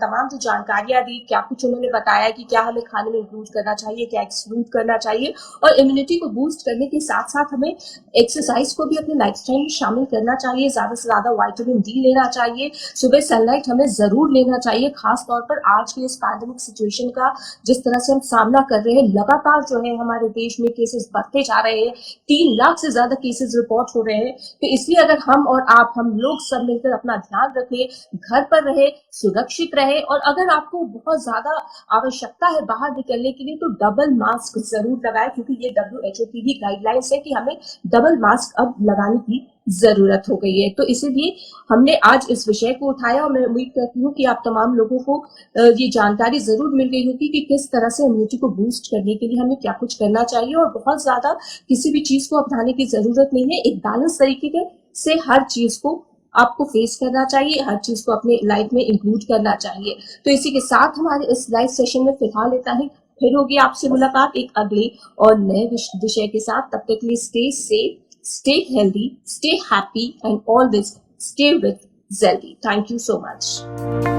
तमाम जो जानकारियां दी, क्या कुछ उन्होंने बताया कि क्या हमें खाने में इंक्लूड करना चाहिए, क्या एक्सक्लूड करना चाहिए, और इम्यूनिटी को बूस्ट करने के साथ साथ हमें एक्सरसाइज को भी अपने लाइफस्टाइल में शामिल करना चाहिए, ज्यादा से ज्यादा विटामिन डी लेना चाहिए, सुबह सनलाइट हमें जरूर लेना चाहिए। खास तौर पर आज के इस पैंडेमिक सिचुएशन का जिस तरह से हम सामना कर रहे हैं, लगातार जो है हमारे देश में केसेस बढ़ते जा रहे हैं, 3 लाख से ज्यादा केसेस रिपोर्ट हो रहे हैं। तो इसलिए अगर हम और आप, हम लोग सब मिलकर अपना ध्यान रखें, घर पर रहे, सुरक्षित रहे, और अगर आपको बहुत ज्यादा आवश्यकता है बाहर निकलने के लिए तो डबल मास्क जरूर लगाएं, क्योंकि ये WHO की भी गाइडलाइंस है कि हमें डबल मास्क अब लगाने की जरूरत हो गई है। तो इसीलिए हमने आज इस विषय को उठाया और मैं उम्मीद करती हूँ कि आप तमाम लोगों को ये जानकारी जरूर मिल गई होगी कि किस तरह से इम्यूनिटी को बूस्ट करने के लिए हमें क्या कुछ करना चाहिए। और बहुत ज्यादा किसी भी चीज को अपनाने की जरूरत नहीं है, एक बैलेंस तरीके से हर चीज को आपको फेस करना चाहिए, हर चीज को अपने लाइफ में इंक्लूड करना चाहिए। तो इसी के साथ हमारे इस लाइव सेशन में फिलहाल लेता है, फिर होगी आपसे मुलाकात एक अगले और नए विषय के साथ। तब तक के लिए stay safe, stay healthy, stay happy, and always stay with Zeldy. Thank you so much.